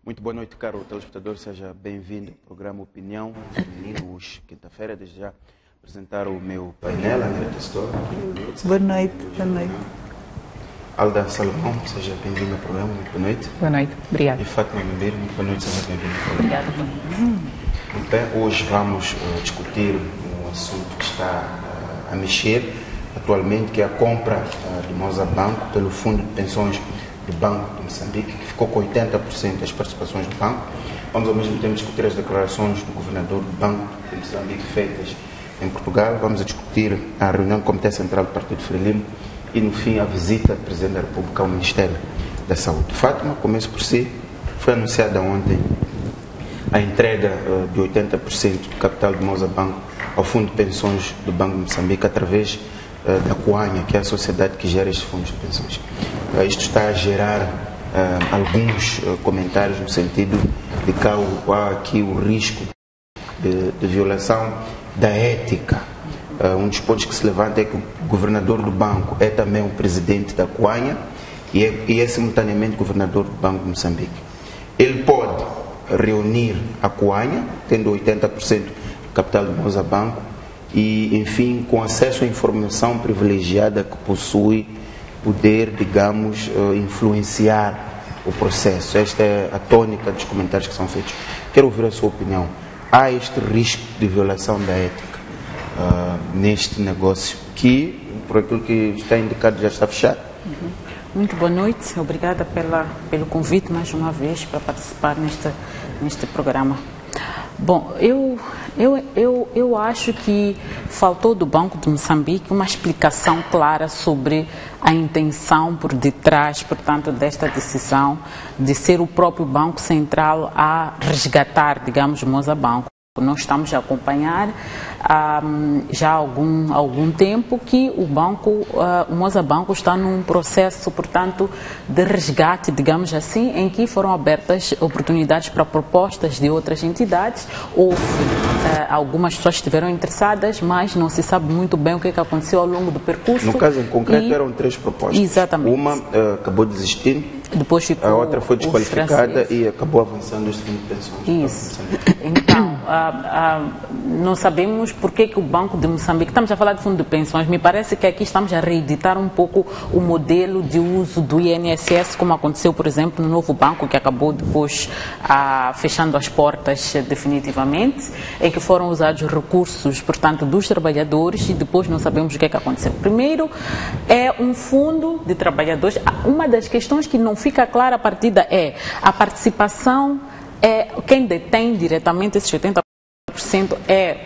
Muito boa noite, caro telespectador. Seja bem-vindo ao programa Opinião Feminino. Hoje, quinta-feira, desde já apresentar o meu painel, André Testor. Boa noite, boa noite. Alda Salomão, seja bem-vindo ao programa. Muito boa noite. Boa noite, obrigada. E Fátima Membeiro, muito boa noite, seja bem-vindo ao programa. Obrigada. Muito bem, hoje vamos discutir um assunto que está a mexer atualmente, que é a compra do Moza Banco pelo Fundo de Pensões do Banco de Moçambique, que ficou com 80% das participações do banco. Vamos ao mesmo tempo discutir as declarações do governador do Banco de Moçambique feitas em Portugal. Vamos discutir a reunião do Comitê Central do Partido Frelimo e, no fim, a visita do Presidente da República ao Ministério da Saúde. Fátima, começo por si. Foi anunciada ontem a entrega de 80% do capital do Moza Banco ao Fundo de Pensões do Banco de Moçambique através da Coanha, que é a sociedade que gera estes fundos de pensões. Isto está a gerar alguns comentários no sentido de que há aqui o risco de violação da ética. Um dos pontos que se levanta é que o governador do banco é também o presidente da Coanha e é simultaneamente governador do Banco de Moçambique. Ele pode reunir a Coanha, tendo 80% do capital do Moza Banco, e, enfim, com acesso à informação privilegiada que possui, poder, digamos, influenciar o processo. Esta é a tônica dos comentários que são feitos. Quero ouvir a sua opinião. Há este risco de violação da ética neste negócio que, por aquilo que está indicado, já está fechado? Muito boa noite, obrigada pelo convite mais uma vez para participar neste programa. Bom, eu acho que faltou do Banco de Moçambique uma explicação clara sobre a intenção por detrás, portanto, desta decisão de ser o próprio Banco Central a resgatar, digamos, o Moza Banco. Nós estamos a acompanhar já há algum tempo que o Moza Banco está num processo, portanto, de resgate, digamos assim, em que foram abertas oportunidades para propostas de outras entidades. Houve algumas pessoas que estiveram interessadas, mas não se sabe muito bem o que aconteceu ao longo do percurso. No caso em concreto eram 3 propostas. Exatamente. Uma acabou desistindo. Depois ficou a outra foi desqualificada e acabou avançando este fundo de pensões. Isso. Então, não sabemos por que o Banco de Moçambique, estamos a falar de fundo de pensões, me parece que aqui estamos a reeditar um pouco o modelo de uso do INSS, como aconteceu, por exemplo, no novo banco, que acabou depois fechando as portas definitivamente, em que foram usados recursos, portanto, dos trabalhadores e depois não sabemos o que aconteceu. Primeiro, é um fundo de trabalhadores. Uma das questões que não fica clara a partida é a participação, quem detém diretamente esses 80% é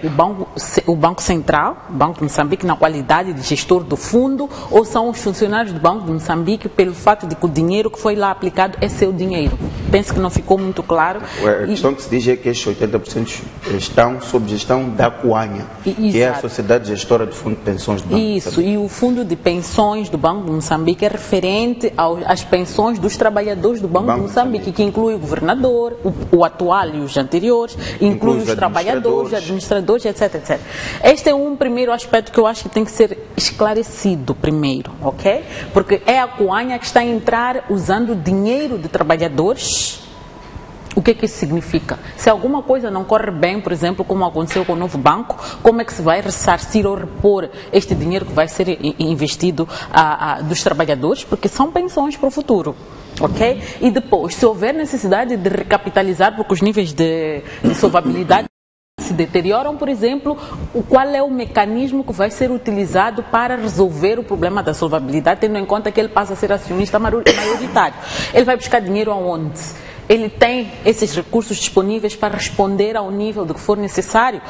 o Banco Central, o Banco de Moçambique, na qualidade de gestor do fundo, ou são os funcionários do Banco de Moçambique pelo fato de que o dinheiro que foi lá aplicado é seu dinheiro. Penso que não ficou muito claro. A questão que se diz é que estes 80% estão sob gestão da Coanha, que é a sociedade gestora do Fundo de Pensões do Banco de Moçambique. E o Fundo de Pensões do Banco de Moçambique é referente às pensões dos trabalhadores do Banco de Moçambique, que inclui o governador, o atual e os anteriores, inclui os trabalhadores, administradores, etc, etc. Este é um primeiro aspecto que eu acho que tem que ser esclarecido primeiro, ok? Porque é a Coanha que está a entrar usando dinheiro de trabalhadores. O que isso significa? Se alguma coisa não corre bem, por exemplo, como aconteceu com o novo banco, como é que se vai ressarcir ou repor este dinheiro que vai ser investido dos trabalhadores? Porque são pensões para o futuro. Ok? E depois, se houver necessidade de recapitalizar, porque os níveis de solvabilidade se deterioram, por exemplo, qual é o mecanismo que vai ser utilizado para resolver o problema da solvabilidade, tendo em conta que ele passa a ser acionista maioritário. Ele vai buscar dinheiro aonde? Ele tem esses recursos disponíveis para responder ao nível do que for necessário?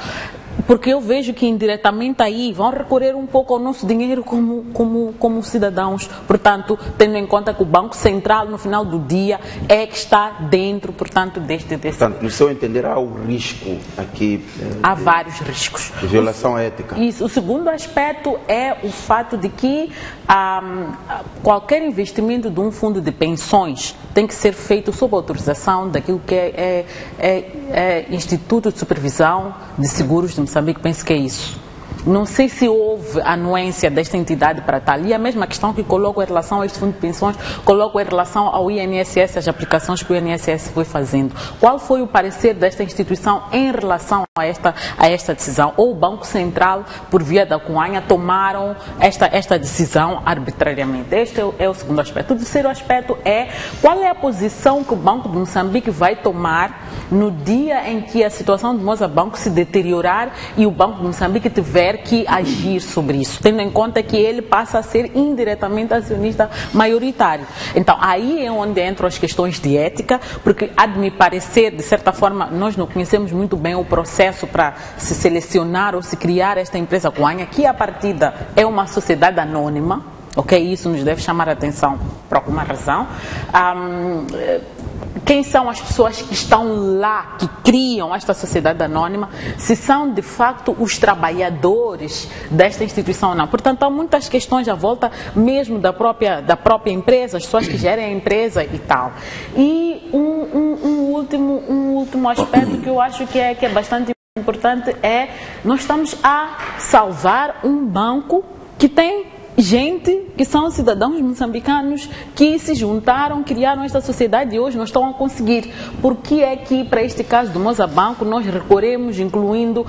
Porque eu vejo que indiretamente aí vão recorrer um pouco ao nosso dinheiro como cidadãos. Portanto, tendo em conta que o Banco Central, no final do dia, é que está dentro, portanto, deste... Portanto, no seu entender, há o risco aqui... Há vários riscos. De violação à ética. Isso. O segundo aspecto é o fato de que qualquer investimento de um fundo de pensões tem que ser feito sob autorização daquilo que é Instituto de Supervisão de Seguros de Moçambique, penso que é isso. não sei se houve anuência desta entidade para tal. E a mesma questão que coloco em relação a este fundo de pensões, coloco em relação ao INSS, as aplicações que o INSS foi fazendo. Qual foi o parecer desta instituição em relação a esta decisão? Ou o Banco Central, por via da Cunha, tomaram esta decisão arbitrariamente? Este é o segundo aspecto. O terceiro aspecto é qual é a posição que o Banco de Moçambique vai tomar no dia em que a situação do Moçambique se deteriorar e o Banco de Moçambique tiver que agir sobre isso, tendo em conta que ele passa a ser indiretamente acionista maioritário. Então, aí é onde entram as questões de ética, porque, a de me parecer, de certa forma, nós não conhecemos muito bem o processo para se selecionar ou se criar esta empresa Cunha, que a partida é uma sociedade anônima, ok? Isso nos deve chamar a atenção por alguma razão. Quem são as pessoas que estão lá, que criam esta sociedade anônima, se são de facto os trabalhadores desta instituição ou não. Portanto, há muitas questões à volta mesmo da própria empresa, as pessoas que gerem a empresa e tal. E um último aspecto que eu acho que é bastante importante é, nós estamos a salvar um banco que tem gente que são cidadãos moçambicanos que se juntaram, criaram esta sociedade e hoje não estão a conseguir. Por que é que, para este caso do Moçambique, nós recorremos, incluindo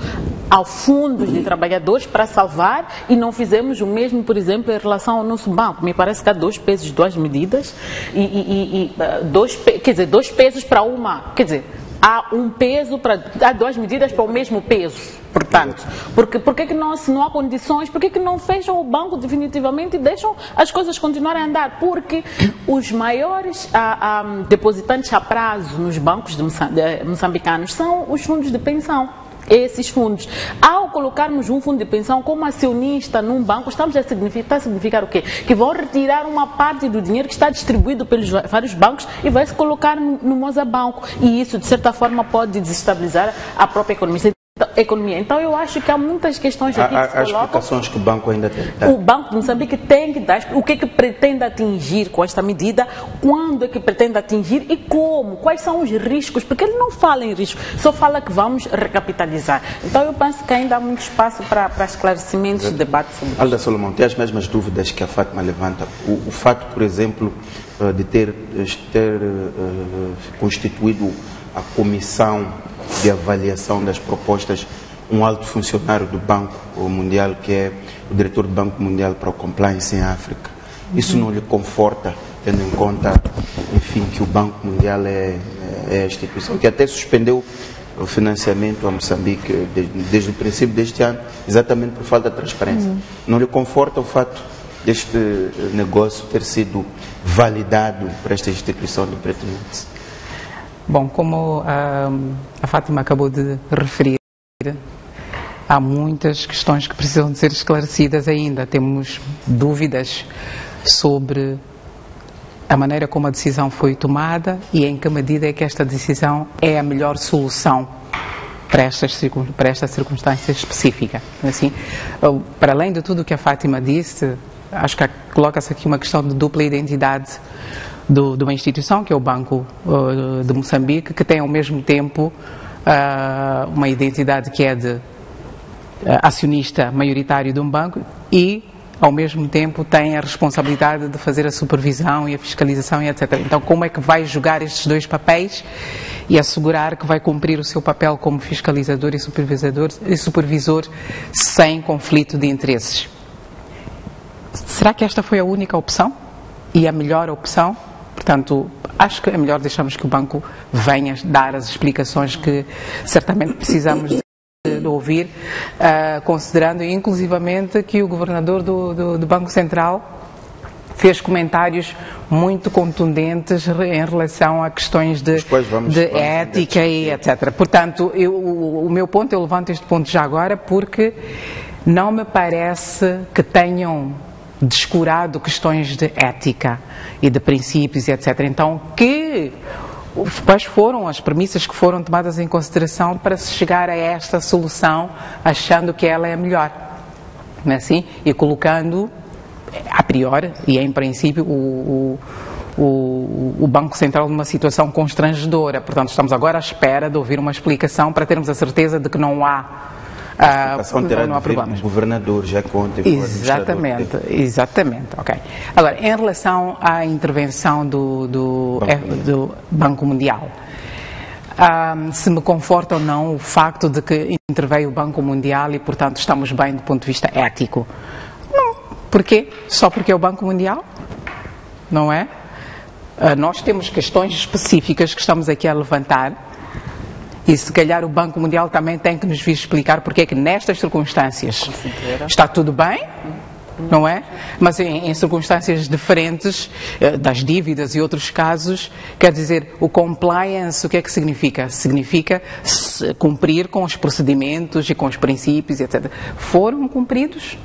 ao fundos de trabalhadores para salvar e não fizemos o mesmo, por exemplo, em relação ao nosso banco? Me parece que há 2 pesos, 2 medidas dois pesos para uma, quer dizer, há 2 medidas para o mesmo peso. Portanto, porque que não, se não há condições, porque que não fecham o banco definitivamente e deixam as coisas continuarem a andar? Porque os maiores depositantes a prazo nos bancos moçambicanos são os fundos de pensão. Esses fundos. Ao colocarmos um fundo de pensão como acionista num banco, estamos a significar o quê? Que vão retirar uma parte do dinheiro que está distribuído pelos vários bancos e vai se colocar no Moçambique. E isso, de certa forma, pode desestabilizar a própria economia. Então, eu acho que há muitas questões aqui que se colocam. As explicações que o banco ainda tem. O Banco de Moçambique tem que dar o que é que pretende atingir com esta medida, quando é que pretende atingir e como, quais são os riscos, porque ele não fala em risco, só fala que vamos recapitalizar. Então, eu penso que ainda há muito espaço para esclarecimentos e debates sobre isso. Alda Solomão, tem as mesmas dúvidas que a Fátima levanta. O fato, por exemplo, de ter constituído a comissão de avaliação das propostas, um alto funcionário do Banco Mundial, que é o diretor do Banco Mundial para o Compliance em África. Isso não lhe conforta, tendo em conta, enfim, que o Banco Mundial é a instituição que até suspendeu o financiamento a Moçambique desde o princípio deste ano, exatamente por falta de transparência. Não lhe conforta o fato deste negócio ter sido validado por esta instituição de Bretton Woods? Bom, como a Fátima acabou de referir, há muitas questões que precisam de ser esclarecidas ainda. Temos dúvidas sobre a maneira como a decisão foi tomada e em que medida é que esta decisão é a melhor solução para esta circunstância específica. Assim, para além de tudo o que a Fátima disse, acho que coloca-se aqui uma questão de dupla identidade de uma instituição, que é o Banco de Moçambique, que tem ao mesmo tempo uma identidade que é de acionista maioritário de um banco e, ao mesmo tempo, tem a responsabilidade de fazer a supervisão e a fiscalização e etc. Então, como é que vai jogar estes 2 papéis e assegurar que vai cumprir o seu papel como fiscalizador e supervisor sem conflito de interesses? Será que esta foi a única opção e a melhor opção? Portanto, acho que é melhor deixarmos que o banco venha dar as explicações que certamente precisamos de ouvir, considerando inclusivamente que o governador do Banco Central fez comentários muito contundentes em relação a questões de ética e etc. Portanto, o meu ponto, eu levanto este ponto já agora, porque não me parece que tenham descurado questões de ética e de princípios e etc. Então, quais foram as premissas que foram tomadas em consideração para se chegar a esta solução, achando que ela é a melhor? Não é assim? E colocando, a priori e em princípio, o Banco Central numa situação constrangedora. Portanto, estamos agora à espera de ouvir uma explicação para termos a certeza de que não há A explicação terá de vir do governador, já conta. Exatamente, ok. Agora, em relação à intervenção do Banco Mundial, se me conforta ou não o facto de que interveio o Banco Mundial e, portanto, estamos bem do ponto de vista ético. Não. Porquê? Só porque é o Banco Mundial? Não é? Nós temos questões específicas que estamos aqui a levantar e se calhar o Banco Mundial também tem que nos vir explicar porque é que nestas circunstâncias está tudo bem, não é? Mas em circunstâncias diferentes das dívidas e outros casos, quer dizer, o compliance, o que é que significa? Significa cumprir com os procedimentos e com os princípios, etc. Foram cumpridos?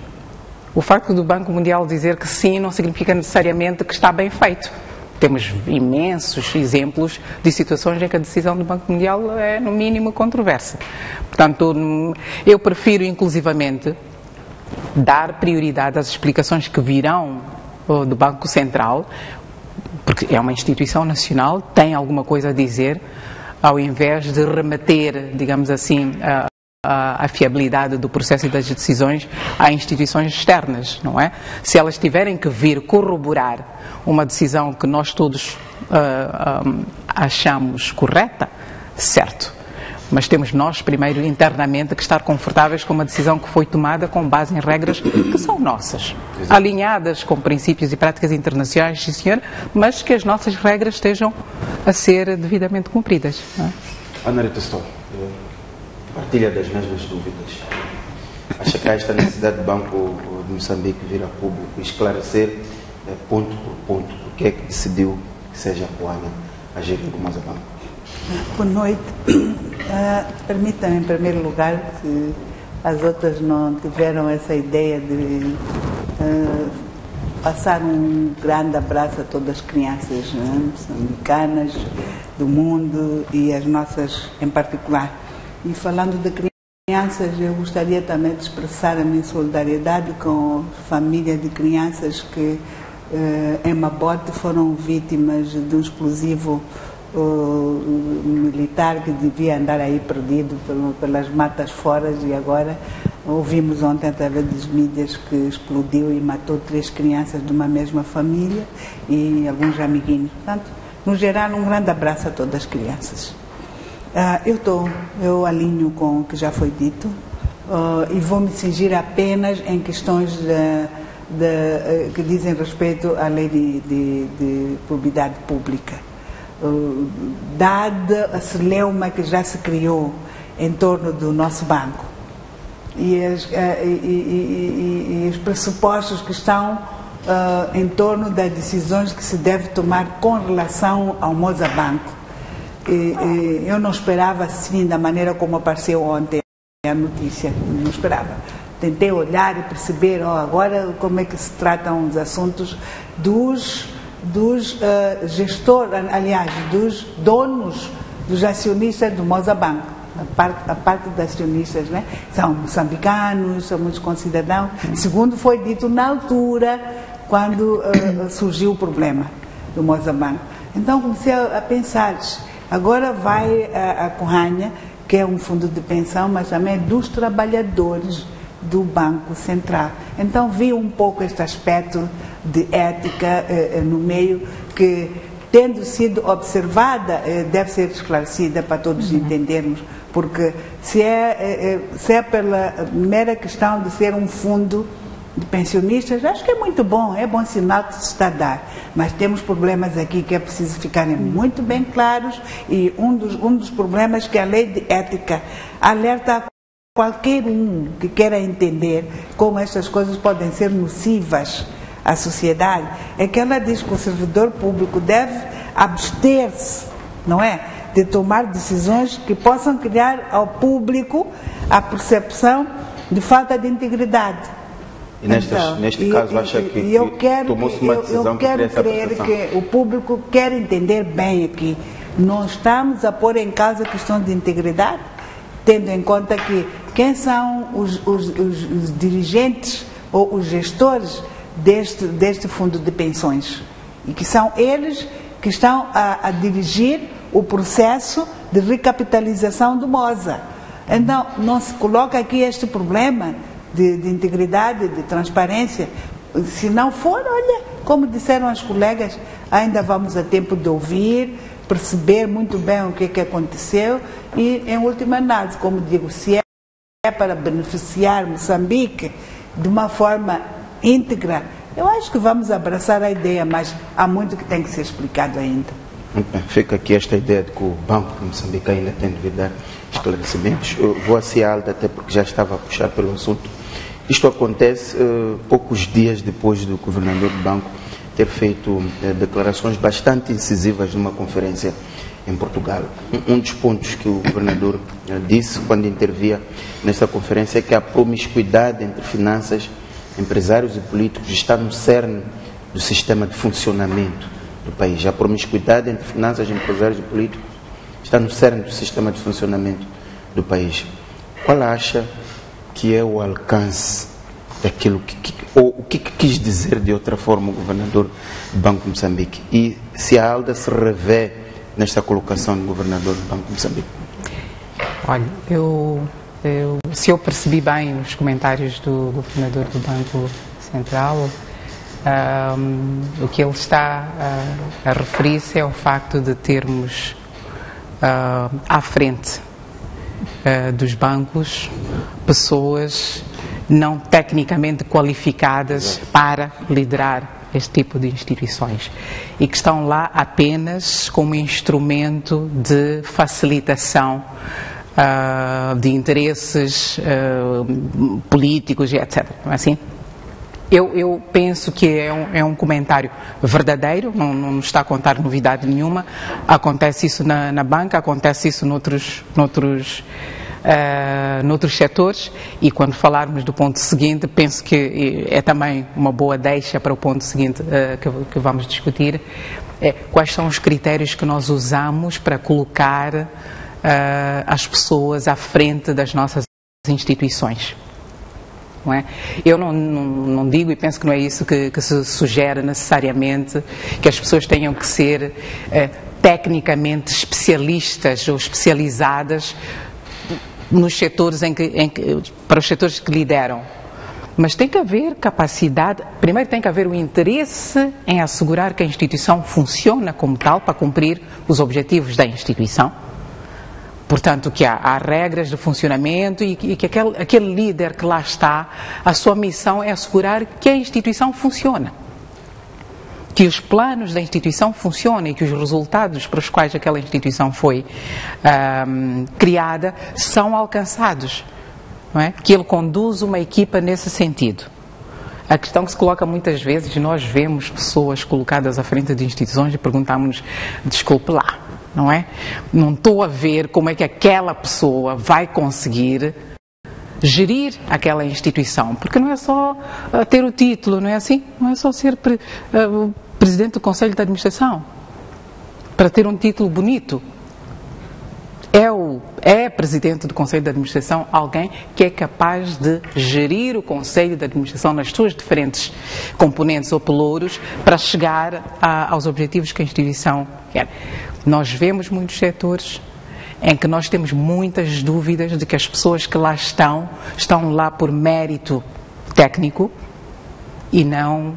O facto do Banco Mundial dizer que sim não significa necessariamente que está bem feito. Temos imensos exemplos de situações em que a decisão do Banco Mundial é, no mínimo, controversa. Portanto, eu prefiro, inclusivamente, dar prioridade às explicações que virão do Banco Central, porque é uma instituição nacional, tem alguma coisa a dizer, ao invés de remeter, digamos assim, a fiabilidade do processo e das decisões a instituições externas, não é? Se elas tiverem que vir corroborar uma decisão que nós todos achamos correta, certo. Mas temos nós, primeiro, internamente, que estar confortáveis com uma decisão que foi tomada com base em regras que são nossas, alinhadas com princípios e práticas internacionais, sim senhor, mas que as nossas regras estejam a ser devidamente cumpridas. Não é? Ana Rita Stoll, partilha das mesmas dúvidas. Acha que há esta necessidade do Banco de Moçambique vir a público e esclarecer ponto por ponto o que é que decidiu que seja a Coana a gerir o Moçambique? Boa noite. Permita-me, em primeiro lugar, que as outras não tiveram essa ideia de passar um grande abraço a todas as crianças moçambicanas do mundo e as nossas em particular. E falando de crianças, eu gostaria também de expressar a minha solidariedade com a família de crianças que em Mabote foram vítimas de um explosivo militar que devia andar aí perdido pelas matas fora e agora ouvimos ontem através das mídias que explodiu e matou 3 crianças de uma mesma família e alguns amiguinhos. Portanto, no geral, um grande abraço a todas as crianças. Eu alinho com o que já foi dito e vou me cingir apenas em questões que dizem respeito à lei de probidade pública. Dada a celeuma que já se criou em torno do nosso banco e os pressupostos que estão em torno das decisões que se deve tomar com relação ao Moçambique, eu não esperava assim da maneira como apareceu ontem a notícia, não esperava. Tentei olhar e perceber agora como é que se tratam os assuntos dos gestores, aliás, dos donos, dos acionistas do Moçambique. A parte dos acionistas, né? São moçambicanos, são muitos concidadãos, segundo foi dito na altura, quando surgiu o problema do Moçambique. Então comecei a pensar, agora vai a Corranha, que é um fundo de pensão, mas também é dos trabalhadores do Banco Central. Então vi um pouco este aspecto de ética no meio que, tendo sido observada, deve ser esclarecida para todos entendermos, porque se é pela mera questão de ser um fundo de pensionistas, acho que é bom sinal que se está a dar, mas temos problemas aqui que é preciso ficarem muito bem claros e um dos problemas que a lei de ética alerta a qualquer um que queira entender como estas coisas podem ser nocivas à sociedade, é que ela diz que o servidor público deve abster-se, não é? De tomar decisões que possam criar ao público a percepção de falta de integridade. E neste caso, acha que tomou-se uma decisão que eu quero crer que o público quer entender bem aqui. Não estamos a pôr em causa a questão de integridade, tendo em conta que quem são os dirigentes ou os gestores deste fundo de pensões, e que são eles que estão a dirigir o processo de recapitalização do MOSA. Então, não se coloca aqui este problema de integridade, de transparência. Se não for, olha, como disseram as colegas, ainda vamos a tempo de ouvir, perceber muito bem o que aconteceu e, em última análise, como digo, se é para beneficiar Moçambique de uma forma íntegra, eu acho que vamos abraçar a ideia, mas há muito que tem que ser explicado ainda. Muito bem, fica aqui esta ideia de que o Banco de Moçambique ainda tem de dar esclarecimentos. Eu vou assim alta, até porque já estava a puxar pelo assunto. Isto acontece poucos dias depois do governador do banco ter feito declarações bastante incisivas numa conferência em Portugal. Um dos pontos que o governador disse quando intervia nesta conferência é que a promiscuidade entre finanças, empresários e políticos está no cerne do sistema de funcionamento do país. A promiscuidade entre finanças, empresários e políticos está no cerne do sistema de funcionamento do país. Qual acha que é o alcance daquilo ou o que quis dizer de outra forma o governador do Banco de Moçambique? E se a ALDA se revê nesta colocação do governador do Banco de Moçambique? Olha, se eu percebi bem os comentários do governador do Banco Central, o que ele está a referir-se é o facto de termos à frente dos bancos pessoas não tecnicamente qualificadas para liderar este tipo de instituições e que estão lá apenas como instrumento de facilitação de interesses políticos e etc. Não é assim? Eu penso que é um comentário verdadeiro, não está a contar novidade nenhuma. Acontece isso na banca, acontece isso noutros setores, e quando falarmos do ponto seguinte, penso que é também uma boa deixa para o ponto seguinte que vamos discutir, quais são os critérios que nós usamos para colocar as pessoas à frente das nossas instituições. Não é? Eu não digo, e penso que não é isso que se sugere necessariamente, que as pessoas tenham que ser tecnicamente especialistas ou especializadas nos setores para os setores que lideram. Mas tem que haver capacidade, primeiro tem que haver o interesse em assegurar que a instituição funciona como tal para cumprir os objetivos da instituição. Portanto, que há regras de funcionamento e que aquele líder que lá está, a sua missão é assegurar que a instituição funciona. Que os planos da instituição funcionem e que os resultados para os quais aquela instituição foi criada são alcançados. Não é? Que ele conduz uma equipa nesse sentido. A questão que se coloca muitas vezes, nós vemos pessoas colocadas à frente de instituições e perguntamos-nos, desculpe lá, não é? Não estou a ver como é que aquela pessoa vai conseguir gerir aquela instituição, porque não é só ter o título, não é assim? Não é só ser presidente do Conselho de Administração, para ter um título bonito. É presidente do Conselho de Administração alguém que é capaz de gerir o Conselho de Administração nas suas diferentes componentes ou pelouros para chegar aos objetivos que a instituição quer. Nós vemos muitos setores em que nós temos muitas dúvidas de que as pessoas que lá estão lá por mérito técnico e não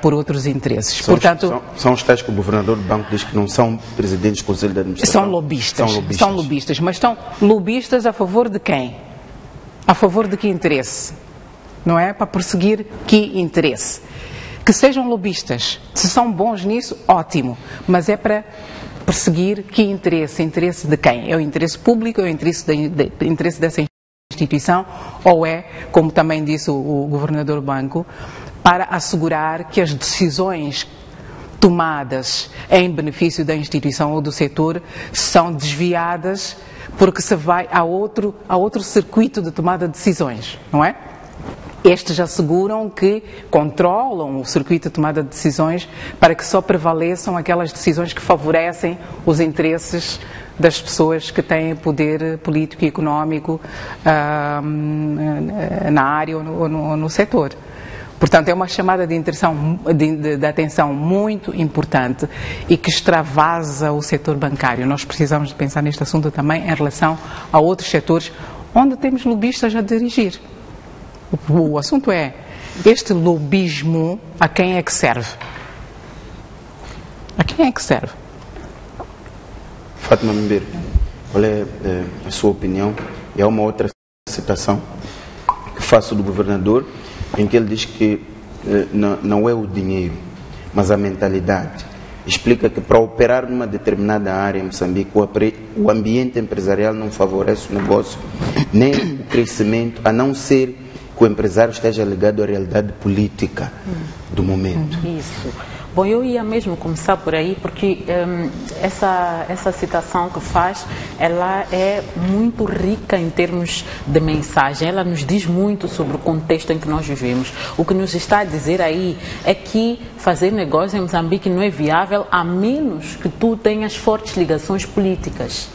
por outros interesses. Portanto, são os tais que o governador do banco diz que não são presidentes do Conselho de Administração. São lobistas. Mas estão lobistas a favor de quem? A favor de que interesse? Não é? Para perseguir que interesse? Que sejam lobistas. Se são bons nisso, ótimo. Mas é para perseguir que interesse? Interesse de quem? É o interesse público? É o interesse dessa instituição? Ou é, como também disse o governador do banco, para assegurar que as decisões tomadas em benefício da instituição ou do setor são desviadas porque se vai a outro circuito de tomada de decisões, não é? Estes asseguram que controlam o circuito de tomada de decisões para que só prevaleçam aquelas decisões que favorecem os interesses das pessoas que têm poder político e económico na área ou no setor. Portanto, é uma chamada de atenção muito importante e que extravasa o setor bancário. Nós precisamos de pensar neste assunto também em relação a outros setores onde temos lobistas a dirigir. O assunto é, este lobismo a quem é que serve? A quem é que serve? Fátima Mimbeiro, qual é a sua opinião? E há uma outra citação que faço do governador, em que ele diz que não é o dinheiro, mas a mentalidade. Explica que para operar numa determinada área em Moçambique, o ambiente empresarial não favorece o negócio, nem o crescimento, a não ser que o empresário esteja ligado à realidade política do momento. Isso. Bom, eu ia mesmo começar por aí, porque essa citação que faz, ela é muito rica em termos de mensagem, ela nos diz muito sobre o contexto em que nós vivemos. O que nos está a dizer aí é que fazer negócio em Moçambique não é viável a menos que tu tenhas fortes ligações políticas.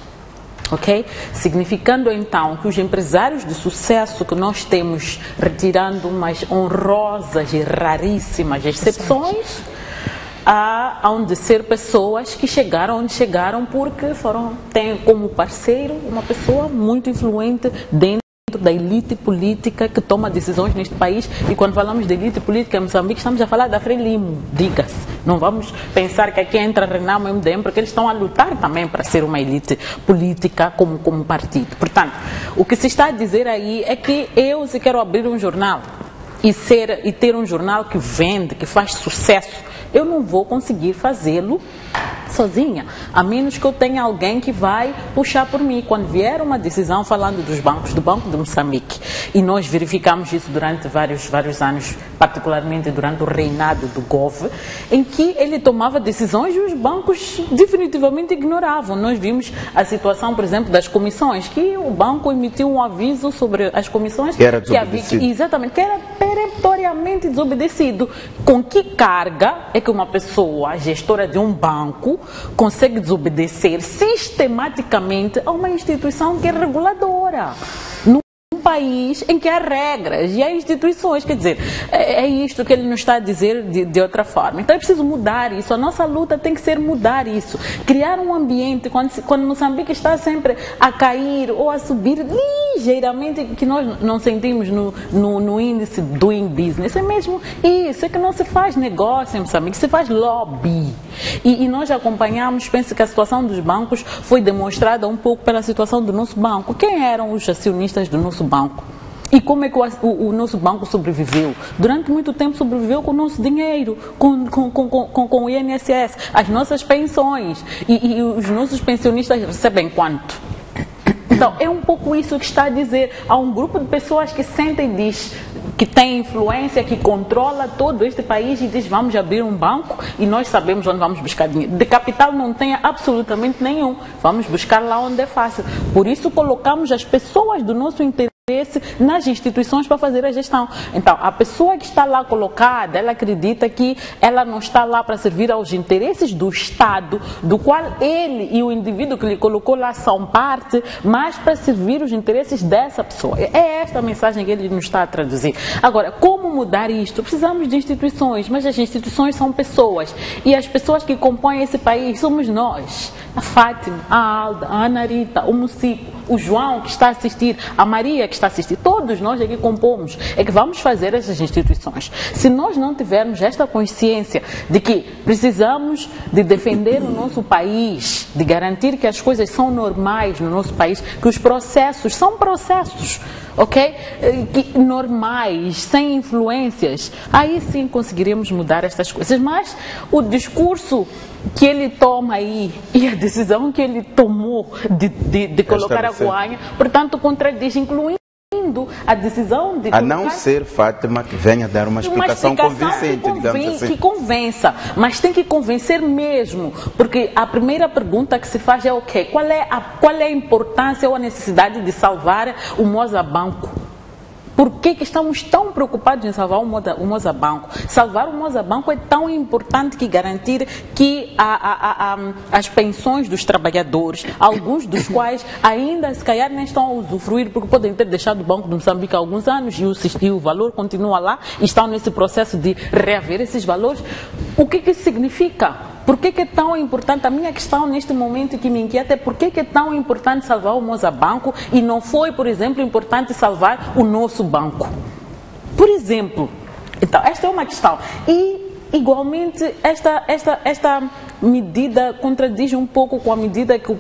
Ok? Significando então que os empresários de sucesso que nós temos, retirando umas honrosas e raríssimas exceções, hão de ser pessoas que chegaram onde chegaram porque têm como parceiro uma pessoa muito influente dentro da elite política que toma decisões neste país. E quando falamos de elite política em Moçambique, estamos a falar da Frelimo, diga-se. Não vamos pensar que aqui entra Renamo e MDM, porque eles estão a lutar também para ser uma elite política como partido. Portanto, o que se está a dizer aí é que se quero abrir um jornal e ter um jornal que vende, que faz sucesso, eu não vou conseguir fazê-lo sozinha, a menos que eu tenha alguém que vai puxar por mim. Quando vier uma decisão falando dos bancos, do Banco de Moçambique, e nós verificamos isso durante vários anos, particularmente durante o reinado do Gove, em que ele tomava decisões e os bancos definitivamente ignoravam. Nós vimos a situação, por exemplo, das comissões, que o banco emitiu um aviso sobre as comissões que era desobedecido. Exatamente, que era peremptoriamente desobedecido. Com que carga é que uma pessoa, gestora de um banco, consegue desobedecer sistematicamente a uma instituição que é reguladora? Num país em que há regras e há instituições, quer dizer, é isto que ele nos está a dizer de outra forma. Então é preciso mudar isso, a nossa luta tem que ser mudar isso, criar um ambiente, quando Moçambique está sempre a cair ou a subir ligeiramente, que nós não sentimos no índice Doing Business, é mesmo isso, é que não se faz negócio em Moçambique, se faz lobby. E nós acompanhamos, penso que a situação dos bancos foi demonstrada um pouco pela situação do nosso banco. Quem eram os acionistas do nosso banco? E como é que o nosso banco sobreviveu? Durante muito tempo sobreviveu com o nosso dinheiro, com o INSS, as nossas pensões. E os nossos pensionistas recebem quanto? Então, é um pouco isso que está a dizer. Há um grupo de pessoas que sentem e diz que tem influência, que controla todo este país e diz: vamos abrir um banco e nós sabemos onde vamos buscar dinheiro. De capital não tem absolutamente nenhum. Vamos buscar lá onde é fácil. Por isso colocamos as pessoas do nosso interesse nas instituições para fazer a gestão. Então, a pessoa que está lá colocada, ela acredita que ela não está lá para servir aos interesses do Estado, do qual ele e o indivíduo que lhe colocou lá são parte, mas para servir os interesses dessa pessoa. É esta a mensagem que ele nos está a traduzir. Agora, como mudar isto? Precisamos de instituições, mas as instituições são pessoas. E as pessoas que compõem esse país somos nós. A Fátima, a Alda, a Ana Rita, o Mucico, o João que está a assistir, a Maria que está a assistir, todos nós aqui compomos, é que vamos fazer essas instituições. Se nós não tivermos esta consciência de que precisamos de defender o nosso país, de garantir que as coisas são normais no nosso país, que os processos são processos, ok? Que normais, sem influências, aí sim conseguiremos mudar estas coisas. Mas o discurso que ele toma aí e a decisão que ele tomou de colocar a Guanha, portanto, contradiz, incluindo a decisão de... A não ser Fátima que venha dar uma explicação convincente, digamos assim. Que convença, mas tem que convencer mesmo, porque a primeira pergunta que se faz é o quê? Qual é a importância ou a necessidade de salvar o Moza Banco? Por que estamos tão preocupados em salvar o Mozabanco? Salvar o Mozabanco é tão importante que garantir que as pensões dos trabalhadores, alguns dos quais ainda se calhar nem estão a usufruir, porque podem ter deixado o Banco de Moçambique há alguns anos e o valor continua lá, e estão nesse processo de reaver esses valores. O que isso significa? Por que é tão importante? A minha questão neste momento que me inquieta é por que é tão importante salvar o Mozabanco e não foi, por exemplo, importante salvar o nosso banco? Por exemplo. Então, esta é uma questão. E, igualmente, esta medida contradiz um pouco com a medida que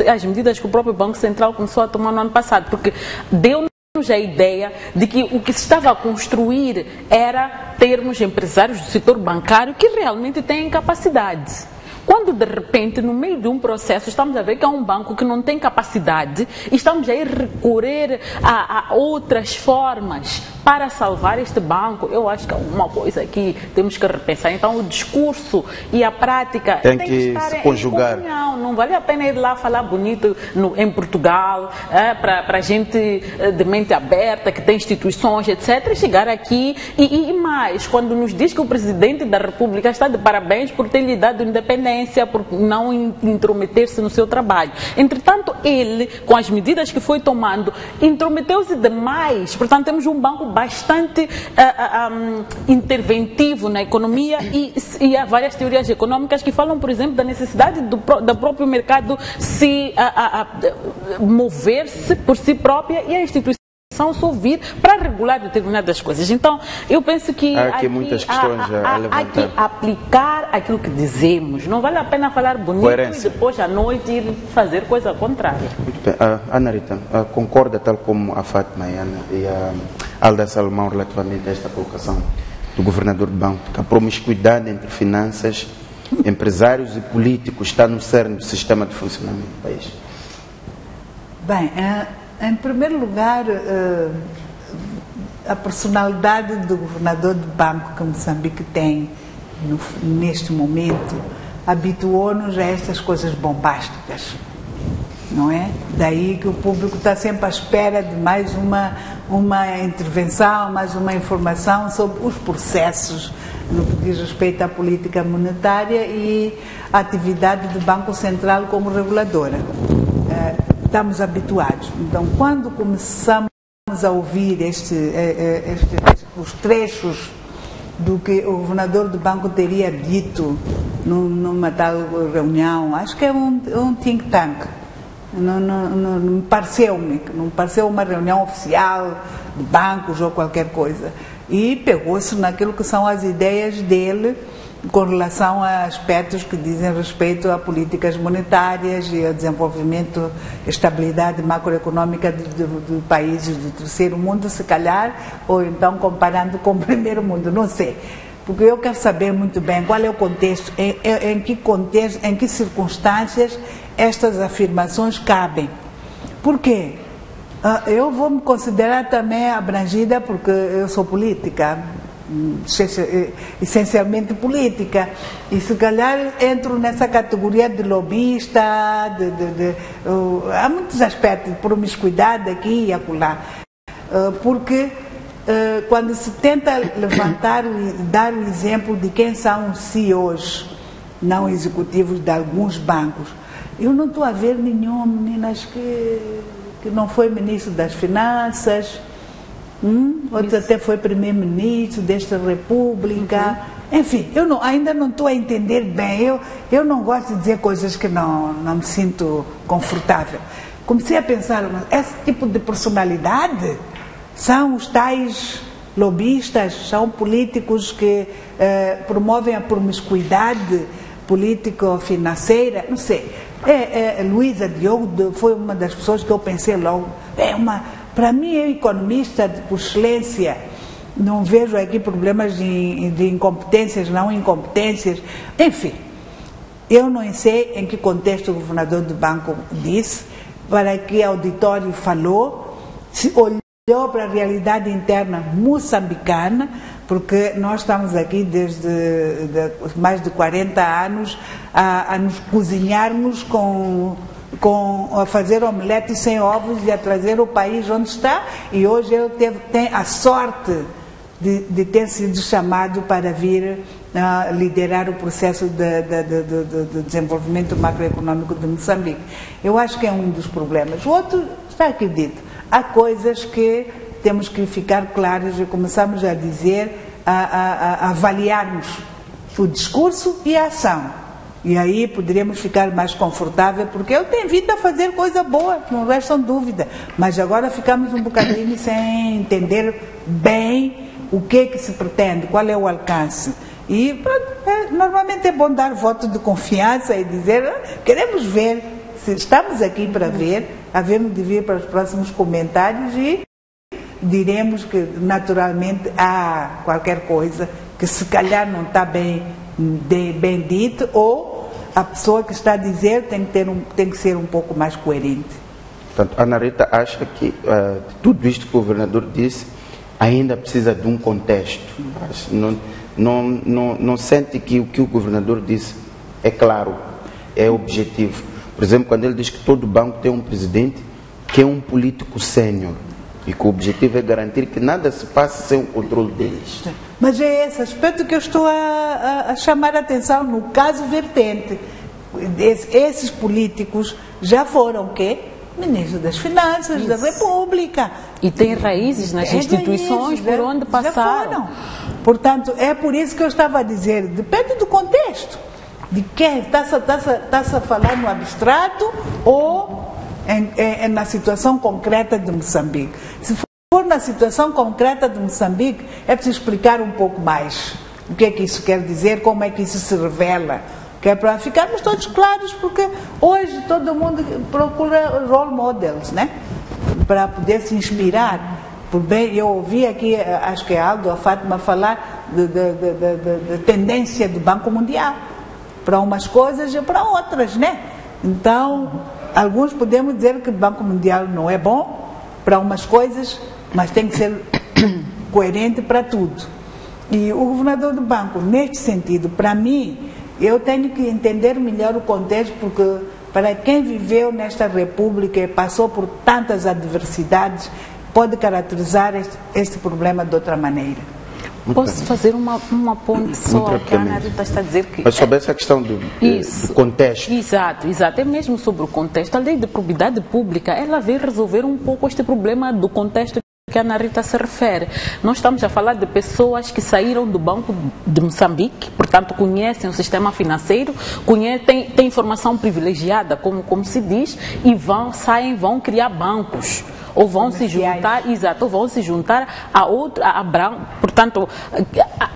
as medidas que o próprio Banco Central começou a tomar no ano passado, porque deu a ideia de que o que se estava a construir era termos empresários do setor bancário que realmente têm capacidade. Quando, de repente, no meio de um processo, estamos a ver que há um banco que não tem capacidade e estamos a ir recorrer a outras formas para salvar este banco, eu acho que é uma coisa que temos que repensar. Então, o discurso e a prática tem que estar se conjugar. Não vale a pena ir lá falar bonito em Portugal, para gente de mente aberta, que tem instituições, etc., e chegar aqui e mais, quando nos diz que o Presidente da República está de parabéns por ter lhe dado independência, por não intrometer-se no seu trabalho. Entretanto, ele, com as medidas que foi tomando, intrometeu-se demais. Portanto, temos um banco bastante interventivo na economia e há várias teorias econômicas que falam, por exemplo, da necessidade do próprio mercado se mover-se por si própria e a instituição se ouvir para regular determinadas coisas. Então, eu penso que há aqui muitas questões a levantar. Há que aplicar aquilo que dizemos. Não vale a pena falar bonito Coerência. E depois à noite ir fazer coisa contrária. Muito bem. Ana Rita, concorda tal como a Fátima e a Alda Salomão relativamente a esta colocação do governador do banco, que a promiscuidade entre finanças, empresários e políticos está no cerne do sistema de funcionamento do país? Bem, em primeiro lugar, a personalidade do governador do banco que Moçambique tem neste momento habituou-nos a estas coisas bombásticas, não é? Daí que o público está sempre à espera de mais uma intervenção, mais uma informação sobre os processos no que diz respeito à política monetária e à atividade do Banco Central como reguladora. Estamos habituados. Então, quando começamos a ouvir os trechos do que o governador do banco teria dito numa tal reunião, acho que é um think tank. Não me pareceu uma reunião oficial de bancos ou qualquer coisa. E pegou-se naquilo que são as ideias dele com relação a aspectos que dizem respeito a políticas monetárias e ao desenvolvimento, estabilidade macroeconômica de países do terceiro mundo, se calhar, ou então comparando com o primeiro mundo, não sei. Porque eu quero saber muito bem qual é o contexto, em que contexto, em que circunstâncias estas afirmações cabem. Por quê? Eu vou me considerar também abrangida porque eu sou política, essencialmente política, e se calhar entro nessa categoria de lobista, há muitos aspectos de promiscuidade aqui e acolá, porque quando se tenta levantar e dar o exemplo de quem são os CEOs não executivos de alguns bancos, eu não estou a ver nenhum, meninas, que não foi ministro das Finanças, outro até foi primeiro-ministro desta República. Enfim, ainda não estou a entender bem. Eu não gosto de dizer coisas que não me sinto confortável. Comecei a pensar, mas esse tipo de personalidade são os tais lobistas, são políticos que promovem a promiscuidade político-financeira, não sei. Luísa Diogo foi uma das pessoas que eu pensei logo, para mim, é economista por excelência, não vejo aqui problemas de incompetências, não incompetências, enfim. Eu não sei em que contexto o governador do banco disse, para que auditório falou, se olhou para a realidade interna moçambicana, porque nós estamos aqui desde mais de 40 anos a nos cozinharmos com a fazer omelete sem ovos e a trazer o país onde está, e hoje ele tem a sorte de ter sido chamado para vir liderar o processo de desenvolvimento macroeconômico de Moçambique. Eu acho que é um dos problemas. O outro, está aqui dito, há coisas que temos que ficar claras e começamos a dizer, a avaliarmos o discurso e a ação. E aí poderíamos ficar mais confortável, porque ele tem vindo a fazer coisa boa, não restam dúvida. Mas agora ficamos um bocadinho sem entender bem o que se pretende, qual é o alcance. E normalmente é bom dar voto de confiança e dizer, queremos ver, se estamos aqui para ver, havemos de vir para os próximos comentários e diremos que naturalmente há qualquer coisa que se calhar não está bem dito, ou a pessoa que está a dizer tem que ser um pouco mais coerente. Portanto, a Ana Rita acha que tudo isto que o governador disse ainda precisa de um contexto. Não sente que o que o governador disse é claro, é objetivo. Por exemplo, quando ele diz que todo banco tem um presidente que é um político sênior e que o objetivo é garantir que nada se passe sem o controle deles. Mas é esse aspecto que eu estou a chamar a atenção no caso vertente. Esses políticos já foram o quê? Ministro das Finanças da República. E tem raízes nas instituições por onde passaram. Já foram. Portanto, é por isso que eu estava a dizer, depende do contexto. De quem está-se a falar no abstrato ou na situação concreta de Moçambique. Se for na situação concreta de Moçambique, é preciso explicar um pouco mais o que é que isso quer dizer, como é que isso se revela, que é para ficarmos todos claros, porque hoje todo mundo procura role models, né? Para poder se inspirar. Por bem, eu ouvi aqui, acho que é Aldo, a Fátima, falar de tendência do Banco Mundial, para umas coisas e para outras, né? Então, alguns podemos dizer que o Banco Mundial não é bom para umas coisas, mas tem que ser coerente para tudo. E o governador do banco, neste sentido, para mim, eu tenho que entender melhor o contexto, porque para quem viveu nesta república e passou por tantas adversidades, pode caracterizar este problema de outra maneira. Posso fazer uma ponte só ao que a Ana Rita está a dizer? Mas sobre essa questão do contexto. Exato. É mesmo sobre o contexto. A lei de probidade pública, ela veio resolver um pouco este problema do contexto que a Ana Rita se refere. Nós estamos a falar de pessoas que saíram do Banco de Moçambique, portanto conhecem o sistema financeiro, têm informação privilegiada, como se diz, e vão criar bancos. Ou vão se juntar, ou vão se juntar portanto,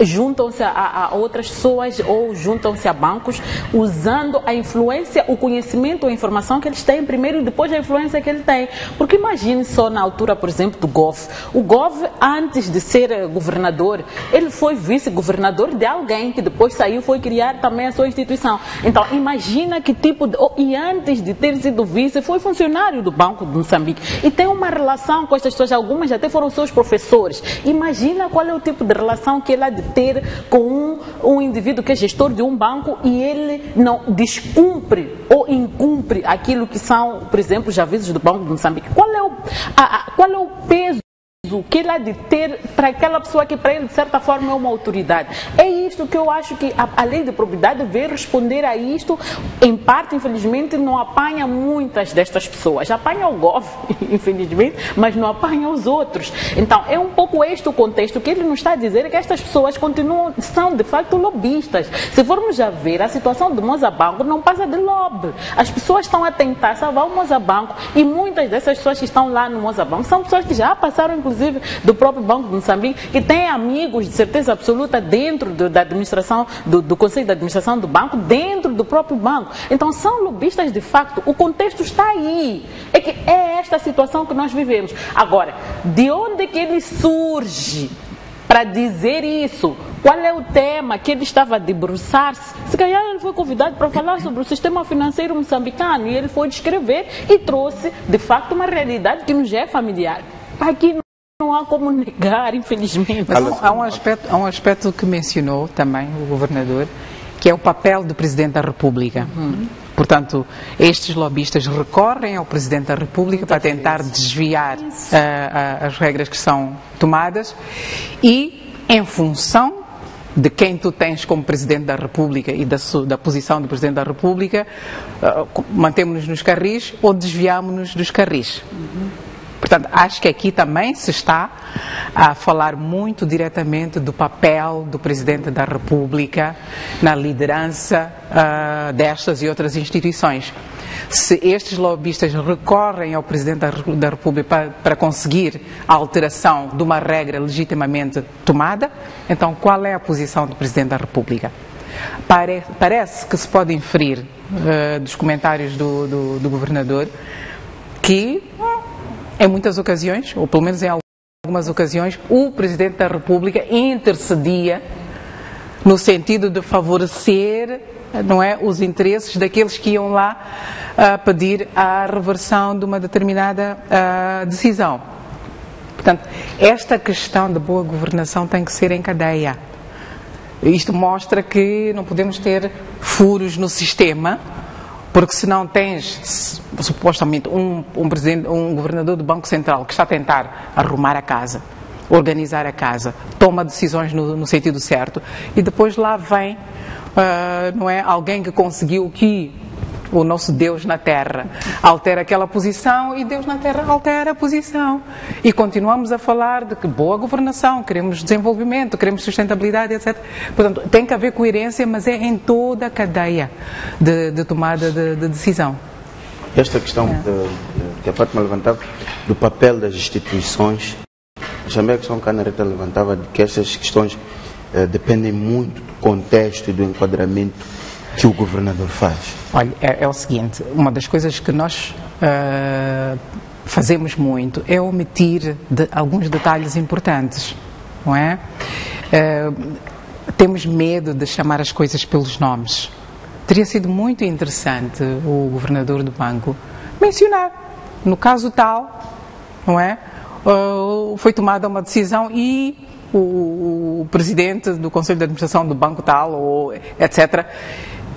juntam-se a outras pessoas ou juntam-se a bancos, usando a influência, o conhecimento, a informação que eles têm primeiro e depois a influência que ele tem. Porque imagine só na altura, por exemplo, do Gove. O Gove, antes de ser governador, ele foi vice-governador de alguém que depois saiu, foi criar também a sua instituição. Então, imagina que tipo de... E antes de ter sido vice, foi funcionário do Banco de Moçambique. E tem uma relação com estas pessoas, algumas até foram seus professores. Imagina qual é o tipo de relação que ele há de ter com um indivíduo que é gestor de um banco e ele não descumpre ou incumpre aquilo que são, por exemplo, os avisos do Banco de Moçambique. Qual é o peso que ele há de ter para aquela pessoa que para ele de certa forma é uma autoridade? É isto que eu acho que a lei de probidade veio responder a isto. Em parte, infelizmente, não apanha muitas destas pessoas. Apanha o Gove, infelizmente, mas não apanha os outros. Então, é um pouco este o contexto que ele nos está a dizer, que estas pessoas são de facto lobistas. Se formos a ver, a situação do Mozabanco não passa de lobby. As pessoas estão a tentar salvar o Mozabanco e muitas dessas pessoas que estão lá no Mozabanco são pessoas que já passaram, inclusive, do próprio Banco de Moçambique, que têm amigos de certeza absoluta dentro da administração, do Conselho de Administração do banco, dentro do próprio banco. Então são lobistas de facto. O contexto está aí. É que é esta situação que nós vivemos. Agora, de onde é que ele surge para dizer isso? Qual é o tema que ele estava a debruçar-se? Se calhar ele foi convidado para falar sobre o sistema financeiro moçambicano e ele foi descrever e trouxe de facto uma realidade que nos é familiar. Aqui não há como negar, infelizmente. Mas há um aspecto que mencionou também o governador, que é o papel do Presidente da República. Portanto, estes lobistas recorrem ao Presidente da República para tentar desviar as regras que são tomadas e, em função de quem tu tens como Presidente da República e da posição do Presidente da República, mantemos-nos nos carris ou desviamos-nos dos carris. Portanto, acho que aqui também se está a falar muito diretamente do papel do Presidente da República na liderança destas e outras instituições. Se estes lobistas recorrem ao Presidente da República para conseguir a alteração de uma regra legitimamente tomada, então qual é a posição do Presidente da República? Parece que se pode inferir dos comentários do Governador que, em muitas ocasiões, ou pelo menos em algumas ocasiões, o Presidente da República intercedia no sentido de favorecer, não é, os interesses daqueles que iam lá pedir a reversão de uma determinada decisão. Portanto, esta questão de boa governação tem que ser em cadeia. Isto mostra que não podemos ter furos no sistema, porque se não tens, supostamente, um governador do Banco Central que está a tentar arrumar a casa, organizar a casa, toma decisões no sentido certo, e depois lá vem, não é, alguém que conseguiu que o nosso Deus na Terra altera aquela posição e Deus na Terra altera a posição. E continuamos a falar de que boa governação, queremos desenvolvimento, queremos sustentabilidade, etc. Portanto, tem que haver coerência, mas é em toda a cadeia de tomada de decisão. Esta questão que a Fátima levantava, do papel das instituições, também a questão que a Ana Rita levantava, de que estas questões dependem muito do contexto e do enquadramento que o governador faz. Olha, é o seguinte, uma das coisas que nós fazemos muito é omitir alguns detalhes importantes, não é? Temos medo de chamar as coisas pelos nomes. Teria sido muito interessante o governador do banco mencionar, no caso tal, não é? Foi tomada uma decisão e o presidente do Conselho de Administração do banco tal, ou etc.,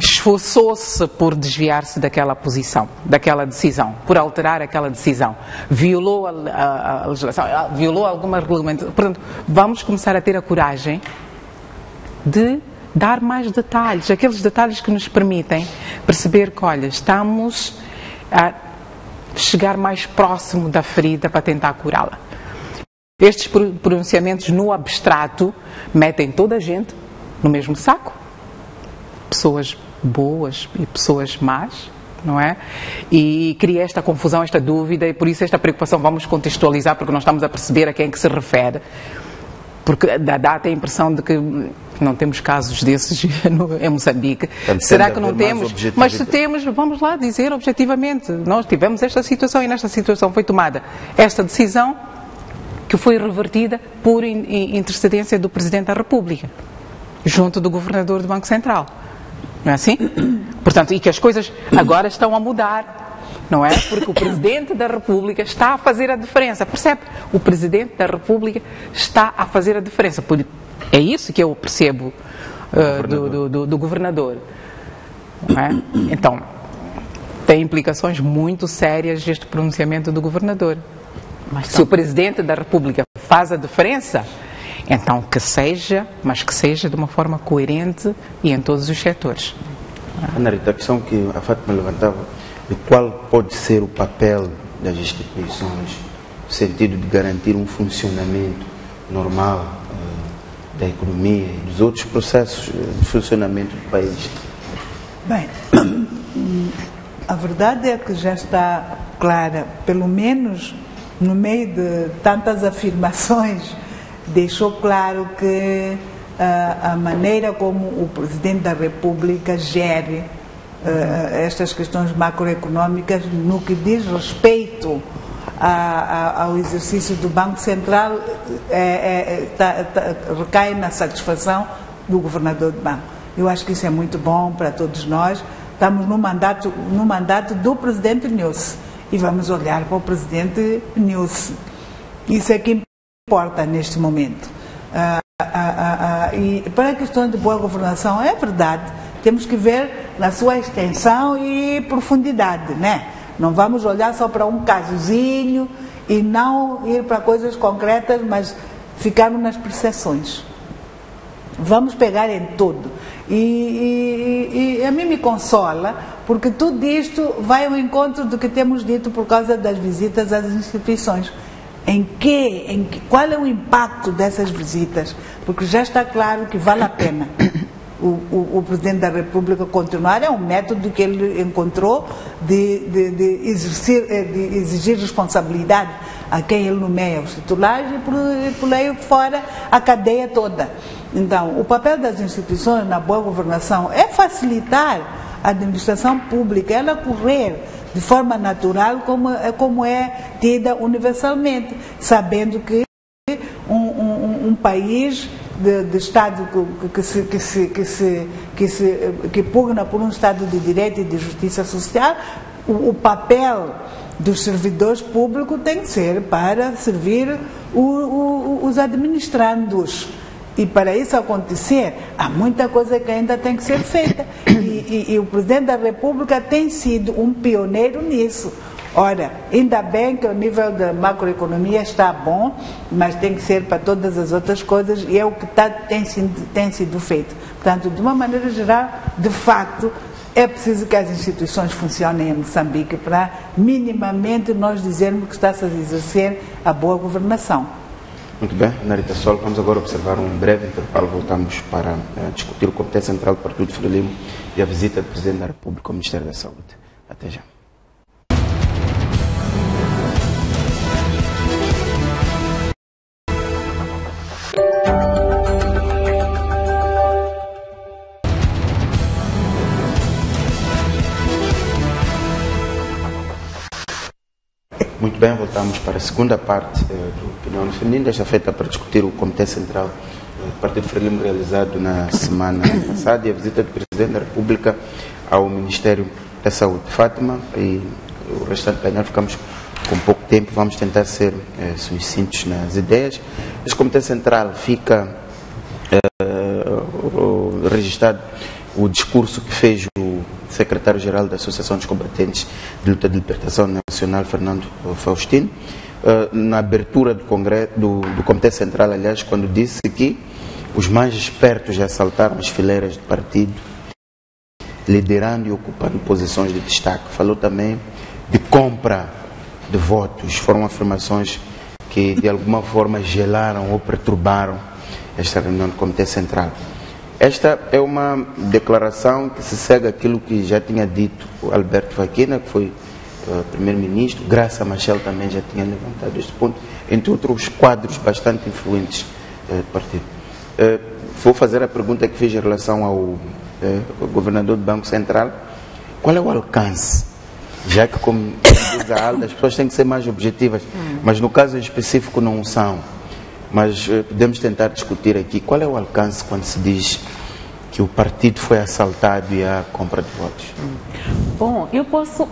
esforçou-se por desviar-se daquela posição, daquela decisão, por alterar aquela decisão, violou a legislação, violou alguma regulamentação. Portanto, vamos começar a ter a coragem de dar mais detalhes, aqueles detalhes que nos permitem perceber que, olha, estamos a chegar mais próximo da ferida para tentar curá-la. Estes pronunciamentos no abstrato metem toda a gente no mesmo saco, pessoas boas e pessoas más, não é? E cria esta confusão, esta dúvida, e por isso esta preocupação. Vamos contextualizar, porque nós estamos a perceber a quem é que se refere, porque dá até a impressão de que não temos casos desses em Moçambique. Portanto, será que não temos? Mas se temos, vamos lá dizer objetivamente, nós tivemos esta situação e nesta situação foi tomada esta decisão que foi revertida por intercedência do Presidente da República, junto do Governador do Banco Central. Não é assim? Portanto, e que as coisas agora estão a mudar, não é? Porque o Presidente da República está a fazer a diferença, percebe? O Presidente da República está a fazer a diferença. É isso que eu percebo do Governador. Não é? Então, tem implicações muito sérias este pronunciamento do Governador. Mas se o Presidente da República faz a diferença, então que seja, mas que seja de uma forma coerente e em todos os setores. Ana Rita, a questão que a Fátima levantava, de qual pode ser o papel das instituições, no sentido de garantir um funcionamento normal da economia e dos outros processos de funcionamento do país? Bem, a verdade é que já está clara, pelo menos no meio de tantas afirmações, deixou claro que a maneira como o Presidente da República gere estas questões macroeconómicas no que diz respeito ao exercício do Banco Central recai na satisfação do Governador do Banco. Eu acho que isso é muito bom para todos nós. Estamos no mandato do Presidente Nilce e vamos olhar para o Presidente Nilce. Isso é que importa neste momento. E para a questão de boa governação, é verdade, temos que ver na sua extensão e profundidade, né? Não vamos olhar só para um casozinho e não ir para coisas concretas, mas ficarmos nas percepções. Vamos pegar em tudo. E a mim me consola, porque tudo isto vai ao encontro do que temos dito por causa das visitas às instituições. Qual é o impacto dessas visitas? Porque já está claro que vale a pena o Presidente da República continuar. É um método que ele encontrou de exigir responsabilidade a quem ele nomeia os titulares e por aí fora a cadeia toda. Então, o papel das instituições na boa governação é facilitar a administração pública, ela correr de forma natural como é tida universalmente, sabendo que um país de Estado que pugna por um Estado de Direito e de Justiça Social, o papel dos servidores públicos tem que ser para servir os administrandos. E para isso acontecer, há muita coisa que ainda tem que ser feita. E o Presidente da República tem sido um pioneiro nisso. Ora, ainda bem que o nível da macroeconomia está bom, mas tem que ser para todas as outras coisas, e é o que tem sido feito. Portanto, de uma maneira geral, de facto, é preciso que as instituições funcionem em Moçambique para minimamente nós dizermos que está-se a exercer a boa governação. Muito bem, Narita Sol, vamos agora observar um breve intervalo. Voltamos para discutir o Comitê Central do Partido Frelimo e a visita do Presidente da República ao Ministério da Saúde. Até já. Muito bem, voltamos para a segunda parte do Opinião Feminina, esta feita para discutir o Comitê Central do Partido Frelimo realizado na semana passada e a visita do Presidente da República ao Ministério da Saúde. Fátima e o restante painel ficamos com pouco tempo, vamos tentar ser sucintos nas ideias. Este Comitê Central fica registrado o discurso que fez o secretário-geral da Associação dos Combatentes de Luta de Libertação Nacional, Fernando Faustino, na abertura do Comitê Central, aliás, quando disse que os mais espertos já assaltaram as fileiras do partido, liderando e ocupando posições de destaque. Falou também de compra de votos. Foram afirmações que, de alguma forma, gelaram ou perturbaram esta reunião do Comitê Central. Esta é uma declaração que se segue aquilo que já tinha dito o Alberto Vaquina, que foi primeiro-ministro. Graça Machel também já tinha levantado este ponto, entre outros quadros bastante influentes do partido. Vou fazer a pergunta que fiz em relação ao governador do Banco Central. Qual é o alcance? Já que, como diz a Alda, as pessoas têm que ser mais objetivas, mas no caso específico não são. Mas podemos tentar discutir aqui qual é o alcance quando se diz que o partido foi assaltado e há compra de votos. Bom, eu posso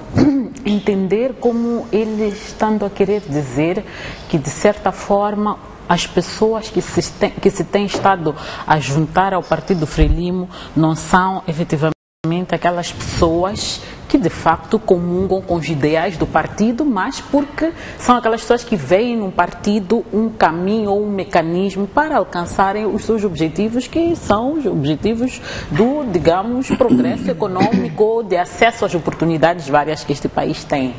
entender como ele estando a querer dizer que, de certa forma, as pessoas que se têm estado a juntar ao Partido Frelimo não são efetivamente aquelas pessoas que de facto comungam com os ideais do partido, mas porque são aquelas pessoas que veem no partido um caminho ou um mecanismo para alcançarem os seus objetivos, que são os objetivos do, digamos, progresso econômico, de acesso às oportunidades várias que este país tem.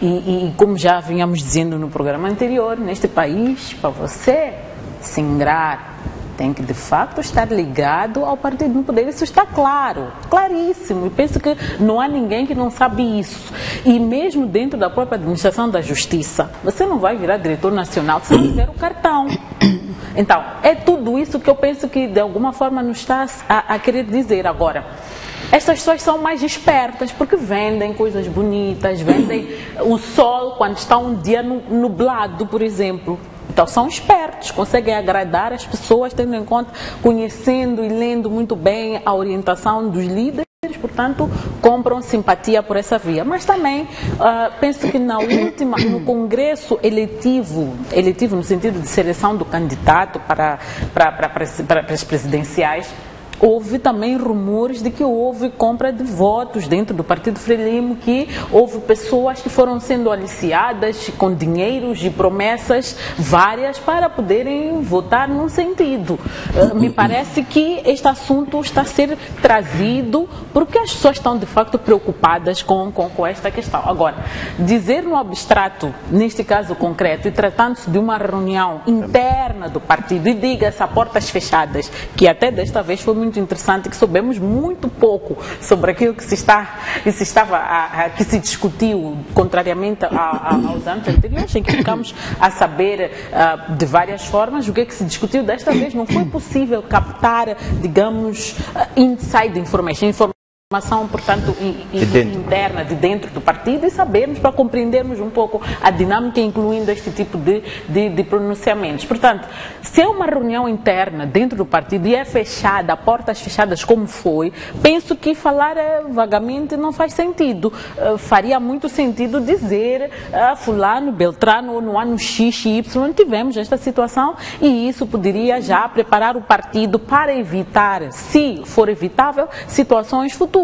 E como já vínhamos dizendo no programa anterior, neste país, para você se ingrar, tem que, de facto, estar ligado ao partido no poder. Isso está claro, claríssimo. E penso que não há ninguém que não sabe isso. E mesmo dentro da própria administração da justiça, você não vai virar diretor nacional se não tiver o cartão. Então, é tudo isso que eu penso que, de alguma forma, nos está a querer dizer agora. Estas pessoas são mais espertas porque vendem coisas bonitas, vendem o sol quando está um dia nublado, por exemplo. Então são espertos, conseguem agradar as pessoas, tendo em conta, conhecendo e lendo muito bem a orientação dos líderes, portanto, compram simpatia por essa via. Mas também penso que no congresso eletivo no sentido de seleção do candidato para as presidenciais, houve também rumores de que houve compra de votos dentro do Partido Frelimo, que houve pessoas que foram sendo aliciadas com dinheiros e promessas várias para poderem votar num sentido. Me parece que este assunto está a ser trazido porque as pessoas estão de facto preocupadas com esta questão. Agora, dizer no abstrato, neste caso concreto, e tratando-se de uma reunião interna do partido, e diga-se a portas fechadas, que até desta vez foi muito interessante, que soubemos muito pouco sobre aquilo que que se discutiu, contrariamente aos anos anteriores, em que ficamos a saber de várias formas o que é que se discutiu. Desta vez não foi possível captar, digamos, inside information, portanto, interna de dentro do partido, e sabermos, para compreendermos um pouco a dinâmica, incluindo este tipo de pronunciamentos. Portanto, se é uma reunião interna dentro do partido e é fechada, a portas fechadas como foi, penso que falar vagamente não faz sentido. Faria muito sentido dizer fulano, Beltrano, no ano X e Y tivemos esta situação, e isso poderia já preparar o partido para evitar, se for evitável, situações futuras.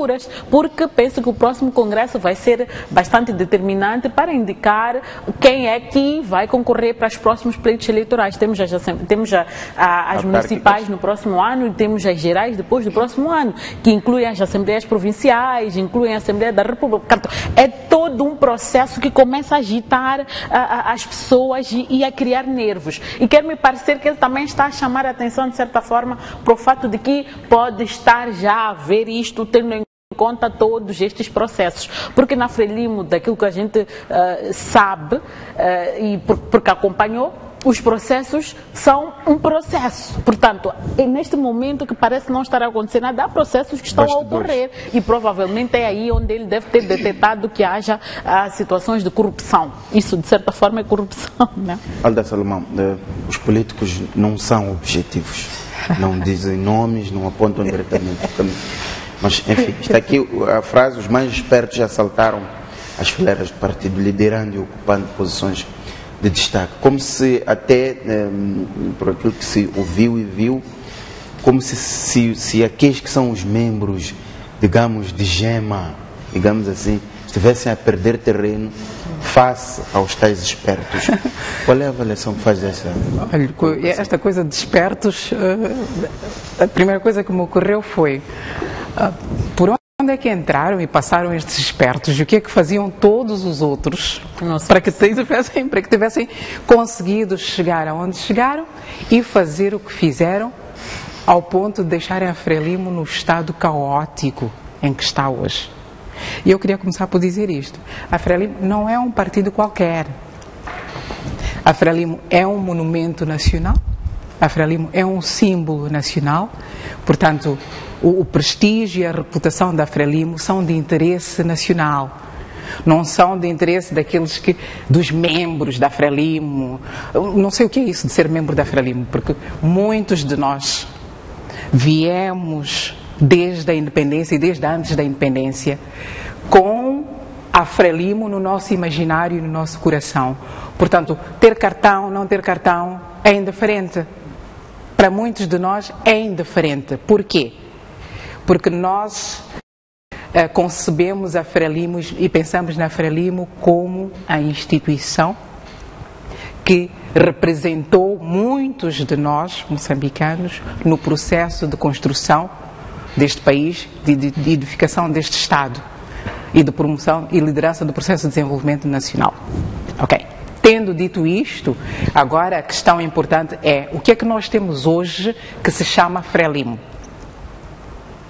Porque penso que o próximo Congresso vai ser bastante determinante para indicar quem é que vai concorrer para os próximos pleitos eleitorais. Temos as municipais no próximo ano e temos as gerais depois do próximo ano, que incluem as assembleias provinciais, incluem a Assembleia da República. É todo um processo que começa a agitar as pessoas e a criar nervos. E quer me parecer que ele também está a chamar a atenção, de certa forma, para o fato de que pode estar já a ver isto, tendo em conta todos estes processos, porque na Frelimo, daquilo que a gente sabe e porque acompanhou, os processos são um processo. Portanto, é neste momento que parece não estar a acontecer nada, há processos que estão a ocorrer, e provavelmente é aí onde ele deve ter detectado que haja situações de corrupção. Isso, de certa forma, é corrupção, né? Alda Salomão, os políticos não são objetivos, não dizem nomes, não apontam diretamente. Mas, enfim, está aqui a frase: os mais espertos já saltaram as fileiras do partido, liderando e ocupando posições de destaque. Como se até, por aquilo que se ouviu e viu, como se aqueles que são os membros, digamos, de gema, digamos assim, estivessem a perder terreno face aos tais espertos. Qual é a avaliação que faz dessa? Olha, esta coisa de espertos, a primeira coisa que me ocorreu foi por onde é que entraram e passaram estes espertos, e o que é que faziam todos os outros para que tivessem conseguido chegar aonde chegaram e fazer o que fizeram, ao ponto de deixarem a Frelimo no estado caótico em que está hoje. E eu queria começar por dizer isto: a Frelimo não é um partido qualquer. A Frelimo é um monumento nacional, a Frelimo é um símbolo nacional. Portanto, o prestígio e a reputação da Frelimo são de interesse nacional, não são de interesse dos membros da Frelimo. Não sei o que é isso de ser membro da Frelimo, porque muitos de nós viemos desde a independência e desde antes da independência com a Frelimo no nosso imaginário e no nosso coração. Portanto, ter cartão, não ter cartão é indiferente. Para muitos de nós é indiferente. Por quê? Porque nós concebemos a Frelimo e pensamos na Frelimo como a instituição que representou muitos de nós, moçambicanos, no processo de construção deste país, de edificação deste Estado e de promoção e liderança do processo de desenvolvimento nacional. Ok. Tendo dito isto, agora a questão importante é: o que é que nós temos hoje que se chama Frelimo?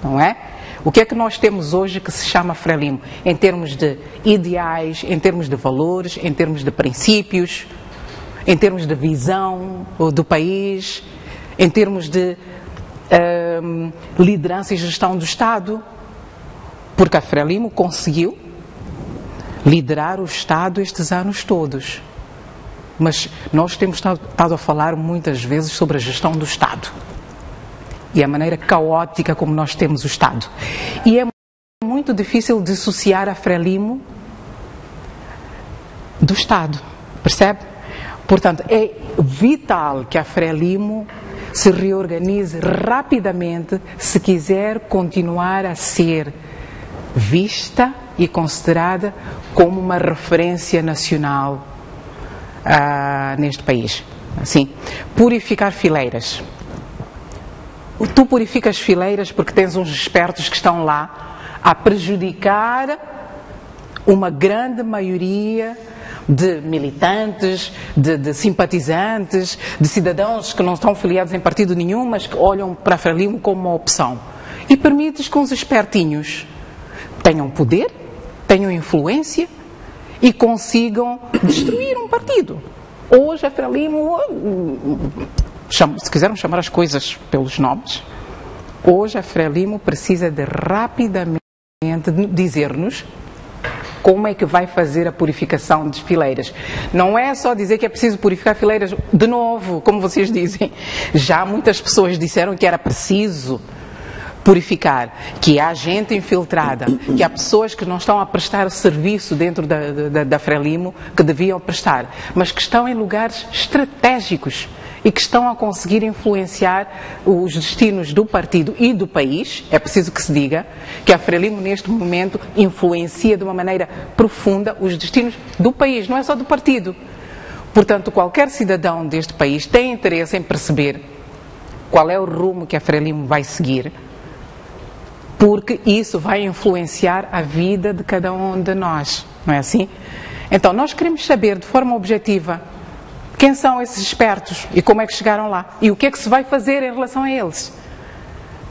Não é? O que é que nós temos hoje que se chama Frelimo? Em termos de ideais, em termos de valores, em termos de princípios, em termos de visão do país, em termos de liderança e gestão do Estado. Porque a Frelimo conseguiu liderar o Estado estes anos todos. Mas nós temos estado a falar muitas vezes sobre a gestão do Estado e a maneira caótica como nós temos o Estado. E é muito difícil dissociar a Frelimo do Estado, percebe? Portanto, é vital que a Frelimo se reorganize rapidamente se quiser continuar a ser vista e considerada como uma referência nacional neste país. Assim, purificar fileiras. Tu purificas fileiras porque tens uns espertos que estão lá a prejudicar uma grande maioria de militantes, de simpatizantes, de cidadãos que não estão filiados em partido nenhum, mas que olham para a Frelimo como uma opção. E permites que uns espertinhos tenham poder, tenham influência e consigam destruir um partido. Hoje a Frelimo, se quisermos chamar as coisas pelos nomes, hoje a Frelimo precisa de rapidamente dizer-nos como é que vai fazer a purificação de fileiras. Não é só dizer que é preciso purificar fileiras, de novo, como vocês dizem. Já muitas pessoas disseram que era preciso purificar, que há gente infiltrada, que há pessoas que não estão a prestar serviço dentro da Frelimo que deviam prestar, mas que estão em lugares estratégicos e que estão a conseguir influenciar os destinos do partido e do país. É preciso que se diga que a Frelimo neste momento influencia de uma maneira profunda os destinos do país, não é só do partido. Portanto, qualquer cidadão deste país tem interesse em perceber qual é o rumo que a Frelimo vai seguir, porque isso vai influenciar a vida de cada um de nós, não é assim? Então, nós queremos saber de forma objetiva quem são esses espertos e como é que chegaram lá e o que é que se vai fazer em relação a eles,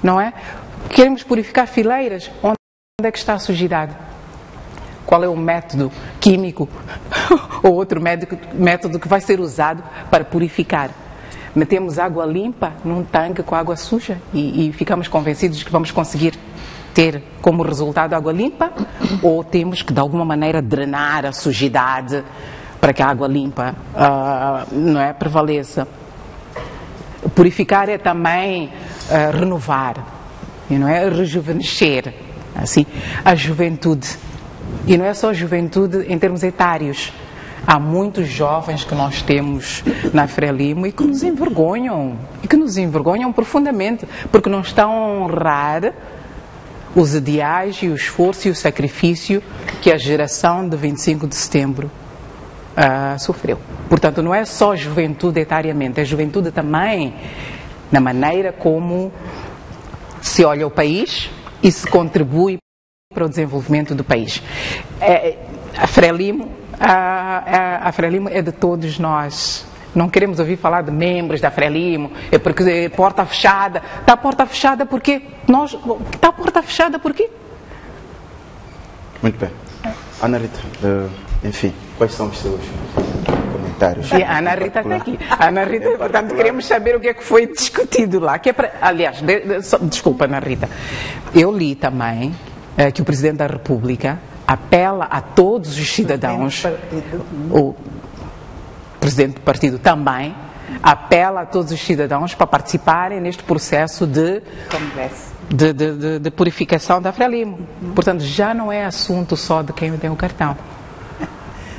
não é? Queremos purificar fileiras, onde é que está a sujidade? Qual é o método químico ou outro método que vai ser usado para purificar? Metemos água limpa num tanque com água suja e ficamos convencidos que vamos conseguir ter como resultado água limpa, ou temos que de alguma maneira drenar a sujidade para que a água limpa não é, prevaleça. Purificar é também renovar, não é? Rejuvenescer, assim, a juventude. E não é só juventude em termos etários. Há muitos jovens que nós temos na Frelimo e que nos envergonham profundamente, porque não estão a honrar os ideais e o esforço e o sacrifício que a geração de 25 de setembro sofreu. Portanto, não é só juventude etariamente, é juventude também na maneira como se olha o país e se contribui para o desenvolvimento do país. A Frelimo é de todos nós. Não queremos ouvir falar de membros da Frelimo, é porque é porta fechada. Está a porta fechada porque está a porta fechada porque? Muito bem. Ana Rita, enfim, quais são os seus comentários? E a Ana Rita está aqui. A Ana Rita, portanto, queremos saber o que é que foi discutido lá. Que é para, aliás, desculpa, Ana Rita, eu li também que o Presidente da República apela a todos os cidadãos, o Presidente do Partido também apela a todos os cidadãos para participarem neste processo de purificação da Frelimo. Portanto, já não é assunto só de quem tem o cartão.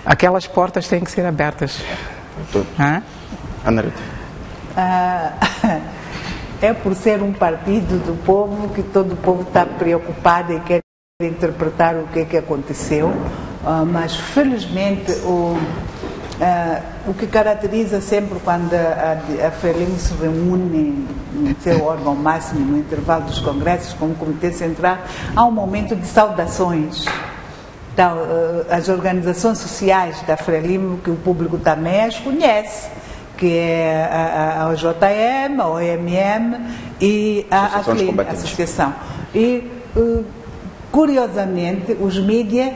Aquelas portas têm que ser abertas. Ana Rita. É por ser um partido do povo que todo o povo está preocupado e quer interpretar o que é que aconteceu, mas felizmente o que caracteriza sempre quando a Frelimo se reúne no seu órgão máximo, no intervalo dos congressos, como Comitê Central, há um momento de saudações. Então, as organizações sociais da Frelimo, que o público também as conhece, que é a OJM, a OMM e a ACLIN, a Associação. E, curiosamente, os mídias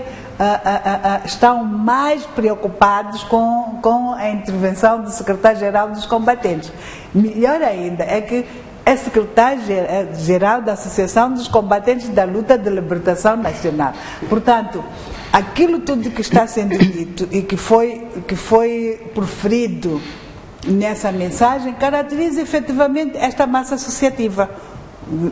estão mais preocupados com a intervenção do secretário-geral dos combatentes. Melhor ainda é que é secretário-geral da Associação dos Combatentes da Luta de Libertação Nacional. Portanto, aquilo tudo que está sendo dito e que foi proferido nessa mensagem caracteriza efetivamente esta massa associativa.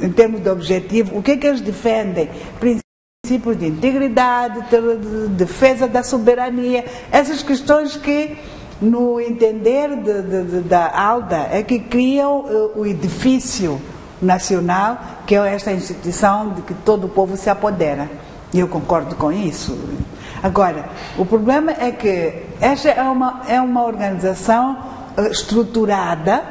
Em termos de objetivo, o que é que eles defendem? Princípios de integridade, de defesa da soberania, essas questões que no entender da ALDA, é que criam o edifício nacional, que é esta instituição de que todo o povo se apodera. E eu concordo com isso. Agora, o problema é que esta é uma organização estruturada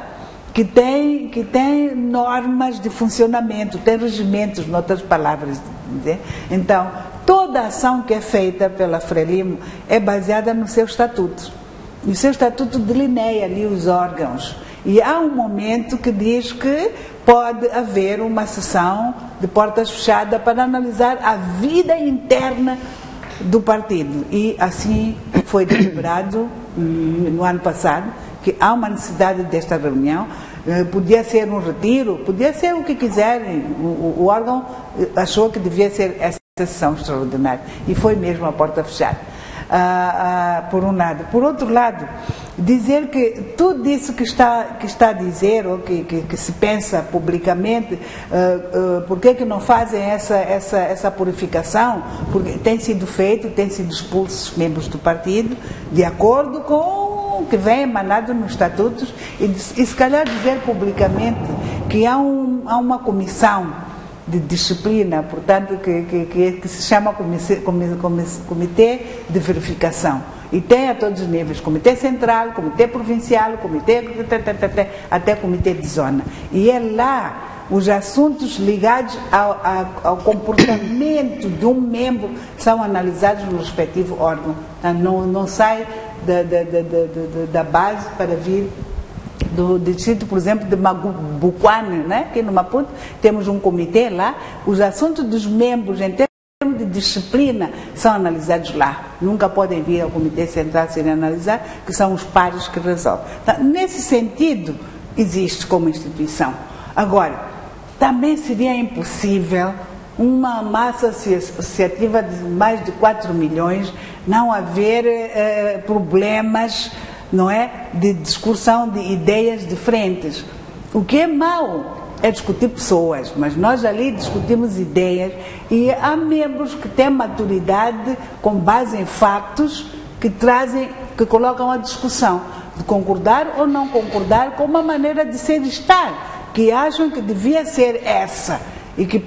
que tem normas de funcionamento, tem regimentos, em outras palavras. Então, toda a ação que é feita pela Frelimo é baseada no seu estatuto. E o seu estatuto delineia ali os órgãos. E há um momento que diz que pode haver uma sessão de portas fechadas para analisar a vida interna do partido. E assim foi deliberado no ano passado, que há uma necessidade desta reunião. Podia ser um retiro, podia ser o que quiserem. O órgão achou que devia ser essa sessão extraordinária. E foi mesmo a porta fechada. Por um lado. Por outro lado, dizer que tudo isso que está a dizer, ou que se pensa publicamente, por que não fazem essa purificação? Porque tem sido feito, tem sido expulsos membros do partido, de acordo com o que vem emanado nos estatutos, e se calhar dizer publicamente que há uma comissão de disciplina, portanto, que se chama Comitê de Verificação. E tem a todos os níveis, Comitê Central, Comitê Provincial, até Comitê de Zona. E é lá os assuntos ligados ao comportamento de um membro são analisados no respectivo órgão. Não sai da base para vir do distrito, por exemplo, de Mabuquane, né? Aqui no Maputo, temos um comitê lá, os assuntos dos membros em termos de disciplina são analisados lá. Nunca podem vir ao Comitê Central serem analisados, que são os pares que resolvem. Então, nesse sentido, existe como instituição. Agora, também seria impossível uma massa associativa de mais de 4 milhões não haver problemas, não é, de discussão de ideias diferentes. O que é mau é discutir pessoas, mas nós ali discutimos ideias e há membros que têm maturidade com base em fatos que colocam a discussão de concordar ou não concordar com uma maneira de ser e estar, que acham que devia ser essa e que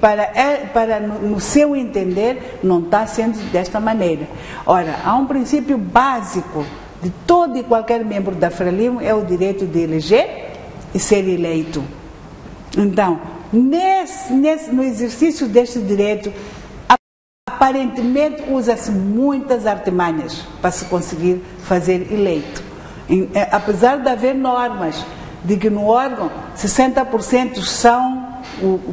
no seu entender não está sendo desta maneira. Ora, há um princípio básico de todo e qualquer membro da Frelimo, é o direito de eleger e ser eleito. Então, no exercício deste direito, aparentemente usa-se muitas artimanhas para se conseguir fazer eleito. Apesar de haver normas de que no órgão 60% são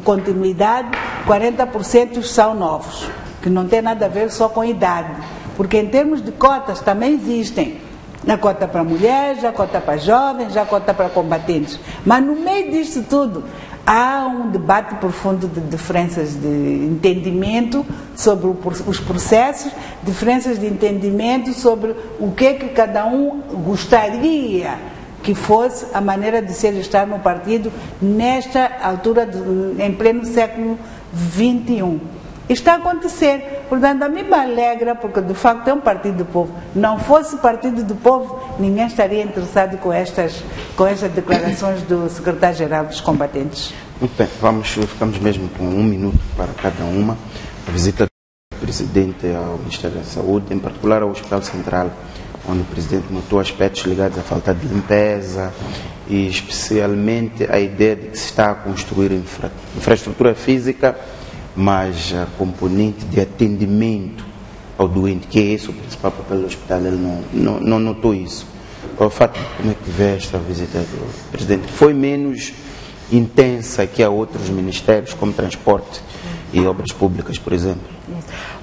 continuidade, 40% são novos, que não tem nada a ver só com idade, porque em termos de cotas também existem a cota para mulheres, a cota para jovens, a cota para combatentes, mas no meio disso tudo há um debate profundo de diferenças de entendimento sobre os processos, diferenças de entendimento sobre o que cada um gostaria que fosse a maneira de ser e estar no partido nesta altura, em pleno século XXI. Está a acontecer. Portanto, a mim me alegra, porque de facto é um partido do povo. Não fosse partido do povo, ninguém estaria interessado com estas declarações do secretário-geral dos combatentes. Muito bem, ficamos mesmo com 1 minuto para cada uma. A visita do Presidente ao Ministério da Saúde, em particular ao Hospital Central, onde o Presidente notou aspectos ligados à falta de limpeza e especialmente a ideia de que se está a construir infraestrutura física, mas a componente de atendimento ao doente, que é esse o principal papel do hospital, ele não notou isso. O fato, como é que vê esta visita do Presidente? Foi menos intensa que a outros ministérios, como transporte e obras públicas, por exemplo?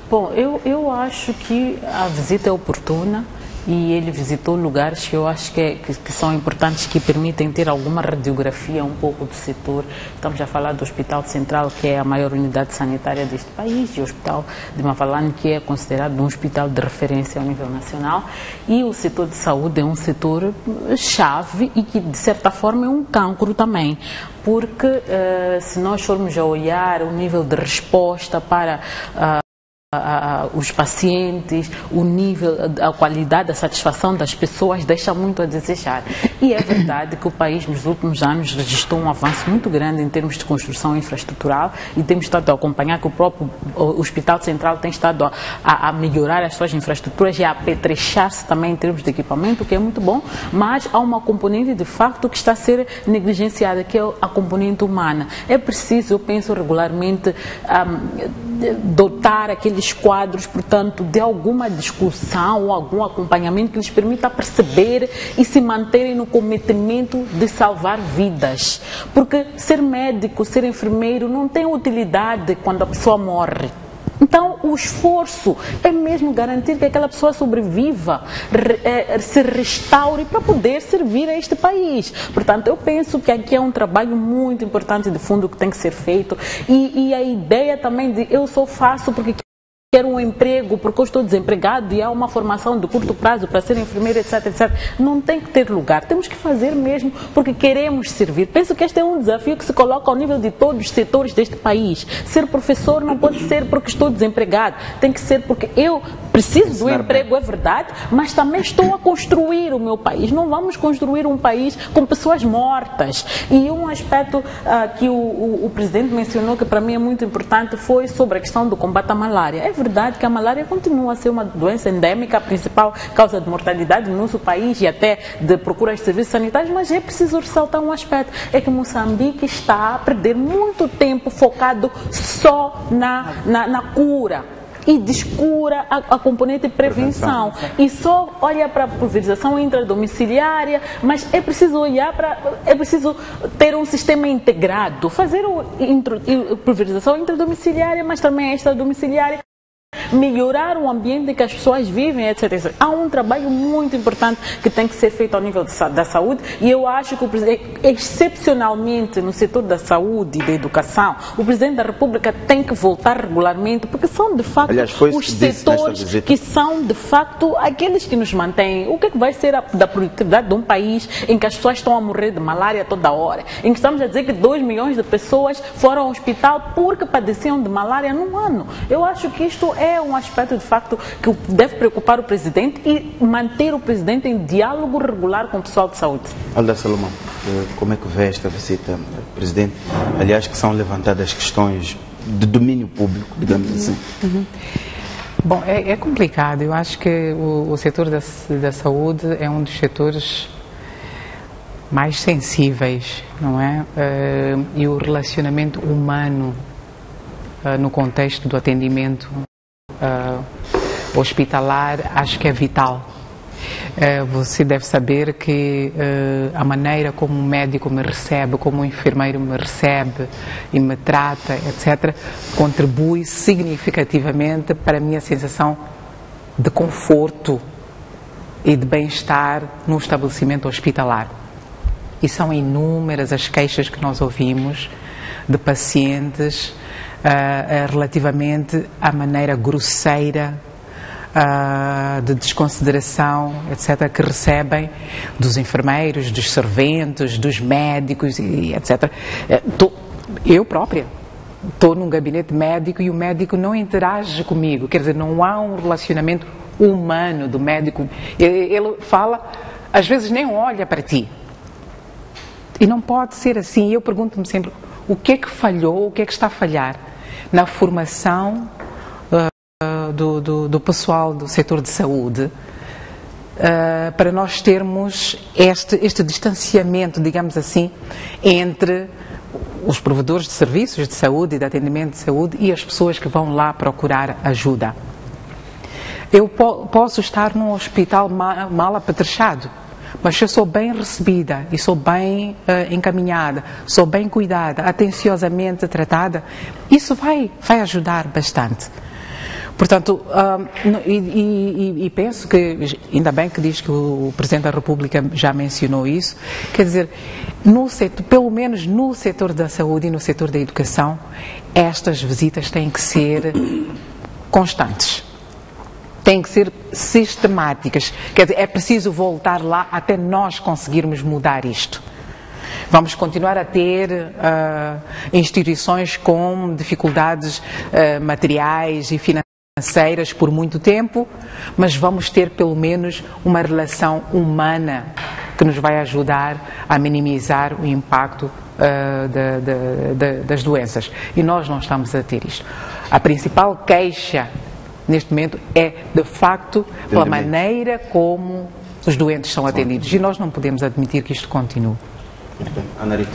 Bom, eu acho que a visita é oportuna e ele visitou lugares que eu acho que são importantes, que permitem ter alguma radiografia um pouco do setor. Estamos a falar do Hospital Central, que é a maior unidade sanitária deste país, e o Hospital de Mavalane, que é considerado um hospital de referência ao nível nacional. E o setor de saúde é um setor chave e que, de certa forma, é um cancro também. Porque se nós formos a olhar o nível de resposta para os pacientes, o nível, a qualidade, a satisfação das pessoas deixa muito a desejar. E é verdade que o país nos últimos anos registrou um avanço muito grande em termos de construção infraestrutural e temos estado a acompanhar que o próprio Hospital Central tem estado a melhorar as suas infraestruturas e a apetrechar-se também em termos de equipamento, o que é muito bom, mas há uma componente de facto que está a ser negligenciada, que é a componente humana. É preciso, eu penso regularmente, dotar aqueles quadros, portanto, de alguma discussão ou algum acompanhamento que lhes permita perceber e se manterem no cometimento de salvar vidas. Porque ser médico, ser enfermeiro não tem utilidade quando a pessoa morre. Então, o esforço é mesmo garantir que aquela pessoa sobreviva, se restaure para poder servir a este país. Portanto, eu penso que aqui é um trabalho muito importante de fundo que tem que ser feito e a ideia também de eu só faço porque quero um emprego, porque eu estou desempregado e há uma formação de curto prazo para ser enfermeira, etc, etc. Não tem que ter lugar. Temos que fazer mesmo porque queremos servir. Penso que este é um desafio que se coloca ao nível de todos os setores deste país. Ser professor não pode ser porque estou desempregado. Tem que ser porque eu preciso do emprego, é verdade, mas também estou a construir o meu país. Não vamos construir um país com pessoas mortas. E um aspecto que o presidente mencionou que para mim é muito importante foi sobre a questão do combate à malária. É verdade que a malária continua a ser uma doença endémica, a principal causa de mortalidade no nosso país e até de procura de serviços sanitários, mas é preciso ressaltar um aspecto, é que Moçambique está a perder muito tempo focado só na cura e descura a componente de prevenção e só olha para a pulverização intradomiciliária, mas é preciso é preciso ter um sistema integrado, fazer a pulverização intradomiciliária, mas também extradomiciliária, melhorar o ambiente em que as pessoas vivem, etc, etc. Há um trabalho muito importante que tem que ser feito ao nível da saúde e eu acho que o presidente, excepcionalmente no setor da saúde e da educação, o Presidente da República tem que voltar regularmente, porque são de facto os setores que são de facto aqueles que nos mantêm. O que é que vai ser da produtividade de um país em que as pessoas estão a morrer de malária toda hora, em que estamos a dizer que 2 milhões de pessoas foram ao hospital porque padeciam de malária num ano? Eu acho que isto é um aspecto, de facto, que deve preocupar o Presidente e manter o Presidente em diálogo regular com o pessoal de saúde. Alda Salomão, como é que vê esta visita, Presidente? Aliás, que são levantadas questões de domínio público, digamos assim. Bom, é complicado. Eu acho que o setor da saúde é um dos setores mais sensíveis, não é? E o relacionamento humano no contexto do atendimento hospitalar, acho que é vital. Você deve saber que a maneira como um médico me recebe, como um enfermeiro me recebe e me trata, etc., contribui significativamente para a minha sensação de conforto e de bem-estar no estabelecimento hospitalar. E são inúmeras as queixas que nós ouvimos de pacientes relativamente à maneira grosseira de desconsideração, etc., que recebem dos enfermeiros, dos serventes, dos médicos, etc. Eu própria estou num gabinete médico e o médico não interage comigo, quer dizer, não há um relacionamento humano do médico. Ele fala, às vezes nem olha para ti. E não pode ser assim. Eu pergunto-me sempre, o que é que falhou, o que é que está a falhar na formação do pessoal do setor de saúde para nós termos este distanciamento, digamos assim, entre os provedores de serviços de saúde e de atendimento de saúde e as pessoas que vão lá procurar ajuda. Eu posso estar num hospital mal apetrechado, mas se eu sou bem recebida e sou bem encaminhada, sou bem cuidada, atenciosamente tratada, isso vai ajudar bastante. Portanto, e penso que, ainda bem que diz que o Presidente da República já mencionou isso, quer dizer, pelo menos no setor da saúde e no setor da educação, estas visitas têm que ser constantes. Têm que ser sistemáticas. Quer dizer, é preciso voltar lá até nós conseguirmos mudar isto. Vamos continuar a ter instituições com dificuldades materiais e financeiras financeiras por muito tempo, mas vamos ter pelo menos uma relação humana que nos vai ajudar a minimizar o impacto das doenças. E nós não estamos a ter isto. A principal queixa neste momento é, de facto, pela maneira como os doentes são atendidos. E nós não podemos admitir que isto continue. Muito bem. Ana Rita,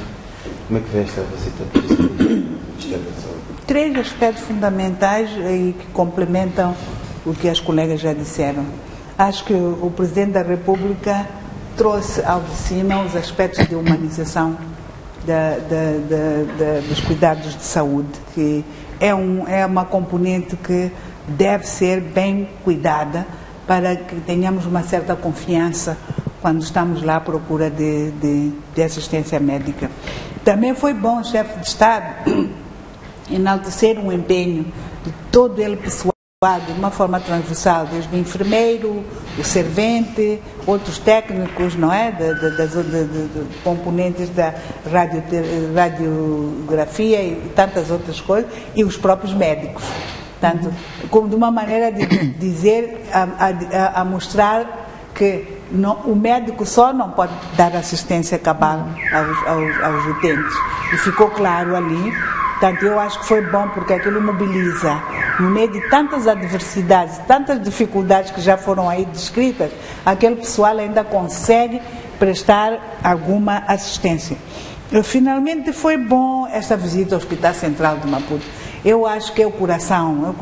como é que vê esta visita do Ministério da Saúde? 3 aspectos fundamentais aí que complementam o que as colegas já disseram. Acho que o Presidente da República trouxe ao de cima os aspectos de humanização dos cuidados de saúde, que é uma componente que deve ser bem cuidada para que tenhamos uma certa confiança quando estamos lá à procura de assistência médica. Também foi bom o chefe de Estado enaltecer um empenho de todo ele pessoal, de uma forma transversal, desde o enfermeiro, o servente, outros técnicos, não é? Das componentes da radiografia e tantas outras coisas, e os próprios médicos. Portanto, como de uma maneira de dizer, a mostrar que o médico só não pode dar assistência cabal aos utentes. E ficou claro ali. Portanto, eu acho que foi bom porque aquilo mobiliza, no meio de tantas adversidades, tantas dificuldades que já foram aí descritas, aquele pessoal ainda consegue prestar alguma assistência. Finalmente foi bom esta visita ao Hospital Central de Maputo. Eu acho que é o coração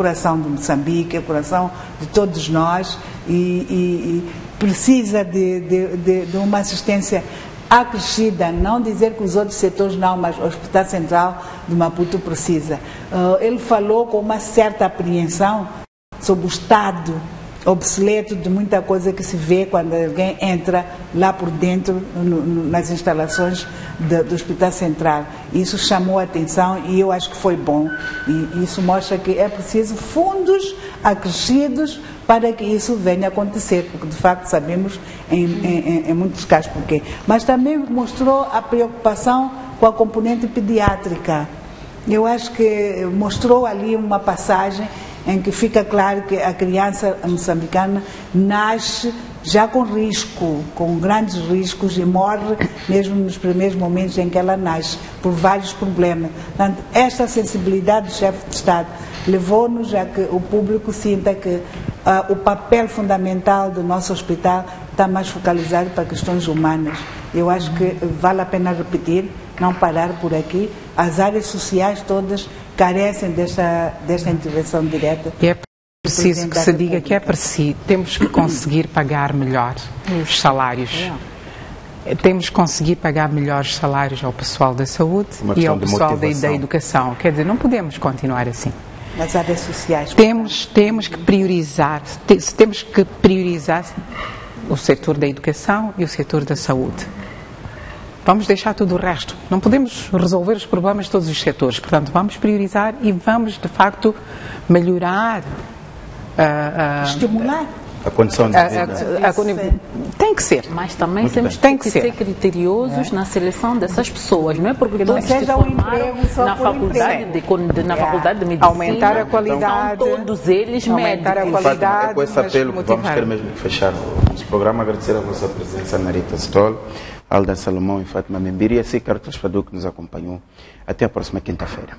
de Moçambique, é o coração de todos nós e precisa de uma assistência acrescida, não dizer que os outros setores não, mas o Hospital Central de Maputo precisa. Ele falou com uma certa apreensão sobre o estado obsoleto de muita coisa que se vê quando alguém entra lá por dentro nas instalações do Hospital Central. Isso chamou a atenção e eu acho que foi bom. E isso mostra que é preciso fundos acrescidos para que isso venha a acontecer, porque de facto sabemos em muitos casos porquê. Mas também mostrou a preocupação com a componente pediátrica. Eu acho que mostrou ali uma passagem em que fica claro que a criança moçambicana nasce já com risco, com grandes riscos, e morre mesmo nos primeiros momentos em que ela nasce, por vários problemas. Portanto, esta sensibilidade do chefe de Estado levou-nos a que o público sinta que o papel fundamental do nosso hospital está mais focalizado para questões humanas. Eu acho que vale a pena repetir, não parar por aqui. As áreas sociais todas carecem desta intervenção direta. E é preciso que se diga que é preciso, temos que conseguir pagar melhor os salários. Temos que conseguir pagar melhores salários ao pessoal da saúde e ao pessoal da educação. Quer dizer, não podemos continuar assim. Nas áreas sociais. Temos que priorizar o setor da educação e o setor da saúde. Vamos deixar tudo o resto. Não podemos resolver os problemas de todos os setores. Portanto, vamos priorizar e vamos, de facto, melhorar. Estimular. A condição de vida. Tem que ser. Mas também temos que ser criteriosos na seleção dessas pessoas. Não é porque todos se formaram na faculdade de medicina. Aumentar a qualidade. São todos eles médicos. A qualidade, é com esse apelo que vamos ter mesmo que fechar o nosso programa. Agradecer a vossa presença, Ana Rita Stoll, Alda Salomão e Fátima Membiri, e a Sicar Tospador que nos acompanhou. Até a próxima quinta-feira.